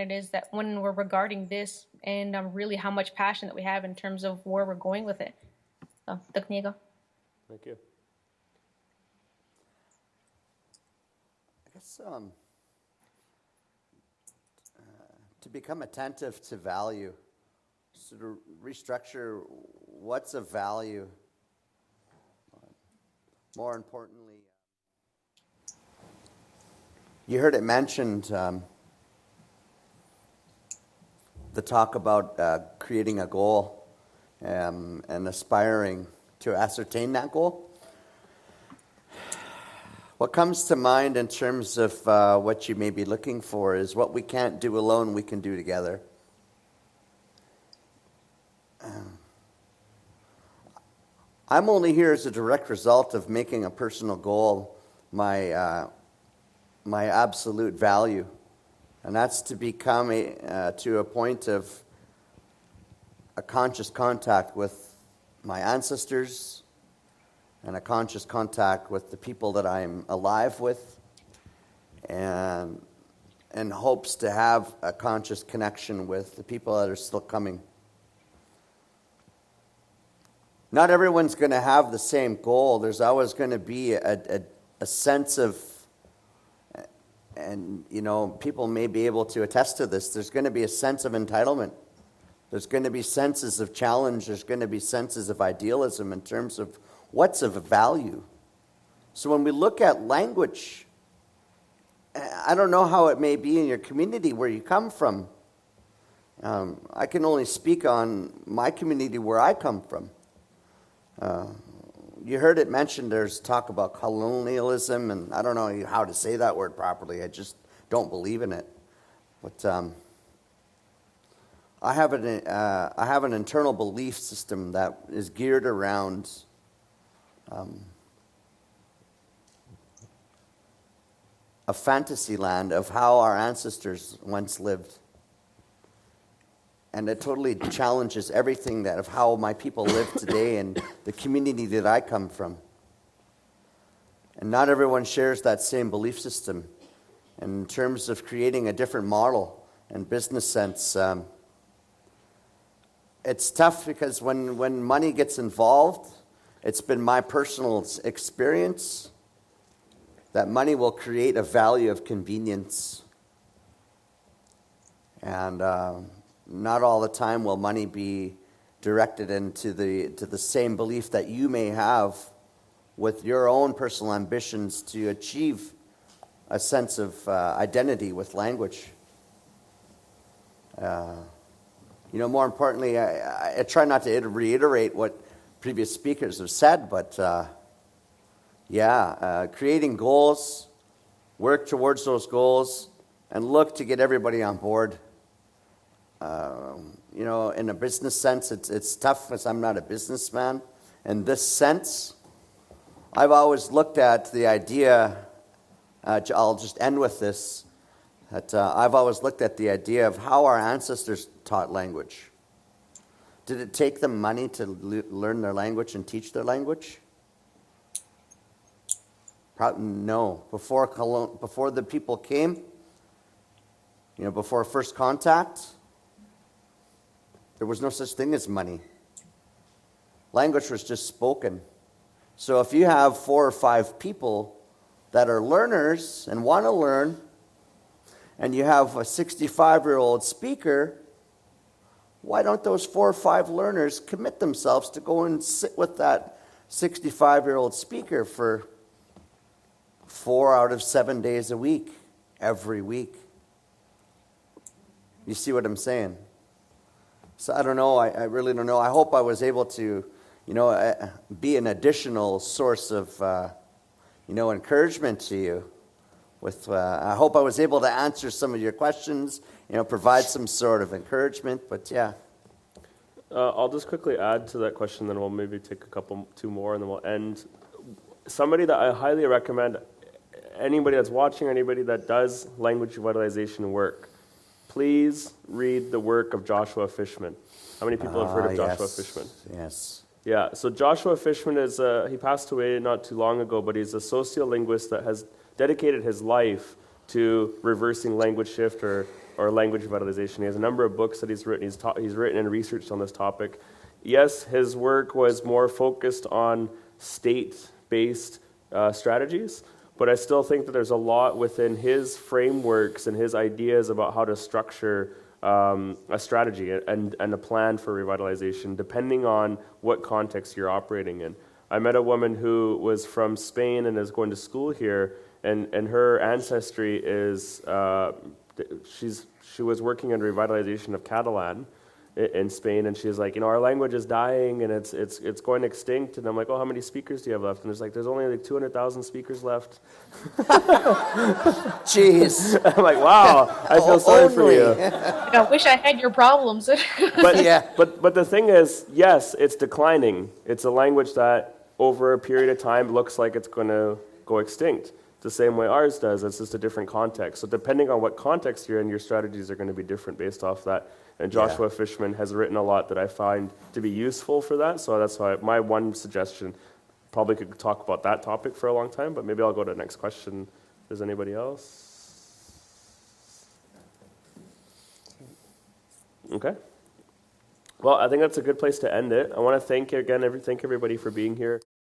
we're regarding this, and really how much passion that we have in terms of where we're going with it. So, Dakota. Thank you. I guess to become attentive to value. So to restructure what's of value. More importantly, you heard it mentioned, the talk about creating a goal and aspiring to ascertain that goal. What comes to mind in terms of what you may be looking for is what we can't do alone, we can do together. I'm only here as a direct result of making a personal goal my absolute value, and that's to become to a point of a conscious contact with my ancestors and a conscious contact with the people that I'm alive with, and in hopes to have a conscious connection with the people that are still coming. Not everyone's going to have the same goal. There's always going to be a sense of, and you know, people may be able to attest to this, there's going to be a sense of entitlement. There's going to be senses of challenge. There's going to be senses of idealism in terms of what's of value. So when we look at language, I don't know how it may be in your community where you come from. I can only speak on my community where I come from. You heard it mentioned, there's talk about colonialism, and I don't know how to say that word properly. I just don't believe in it. But I have an internal belief system that is geared around a fantasy land of how our ancestors once lived. And it totally challenges everything that of how my people live today and the community that I come from. And not everyone shares that same belief system. And in terms of creating a different model and business sense, it's tough because when money gets involved, it's been my personal experience that money will create a value of convenience. And not all the time will money be directed into the same belief that you may have with your own personal ambitions to achieve a sense of identity with language. You know, more importantly, I try not to reiterate what previous speakers have said, but creating goals, work towards those goals, and look to get everybody on board. You know, in a business sense, it's tough because I'm not a businessman. In this sense, I've always looked at the idea, I'll just end with this, that I've always looked at the idea of how our ancestors taught language. Did it take them money to learn their language and teach their language? No. Before the people came, you know, before first contact, there was no such thing as money. Language was just spoken. So if you have 4 or 5 people that are learners and want to learn, and you have a 65-year-old speaker, why don't those 4 or 5 learners commit themselves to go and sit with that 65-year-old speaker for 4 out of 7 days a week, every week? You see what I'm saying? So I don't know. I really don't know. I hope I was able to, you know, be an additional source of, you know, encouragement to you. I hope I was able to answer some of your questions, you know, provide some sort of encouragement. But yeah. I'll just quickly add to that question, then we'll maybe take two more, and then we'll end. Somebody that I highly recommend, anybody that's watching, anybody that does language revitalization work, please read the work of Joshua Fishman. How many people have heard of Joshua Fishman? Yes. Yeah, so Joshua Fishman is, he passed away not too long ago, but he's a sociolinguist that has dedicated his life to reversing language shift or language revitalization. He has a number of books that he's written. He's written and researched on this topic. Yes, his work was more focused on state-based strategies, but I still think that there's a lot within his frameworks and his ideas about how to structure a strategy and a plan for revitalization depending on what context you're operating in. I met a woman who was from Spain and is going to school here, and her ancestry is, she was working on revitalization of Catalan in Spain, and she's like, our language is dying and it's going extinct. And I'm like, oh, how many speakers do you have left? And there's only like 200,000 speakers left. Jeez. I'm like, wow, I feel sorry for you. I wish I had your problems. But, Yeah. but the thing is, yes, it's declining. It's a language that over a period of time looks like it's going to go extinct. The same way ours does. It's just a different context. So depending on what context you're in, your strategies are going to be different based off that. And Joshua Fishman has written a lot that I find to be useful for that. So that's why my one suggestion, probably could talk about that topic for a long time, but maybe I'll go to the next question. Does anybody else? Okay. Well, I think that's a good place to end it. I want to thank everybody for being here.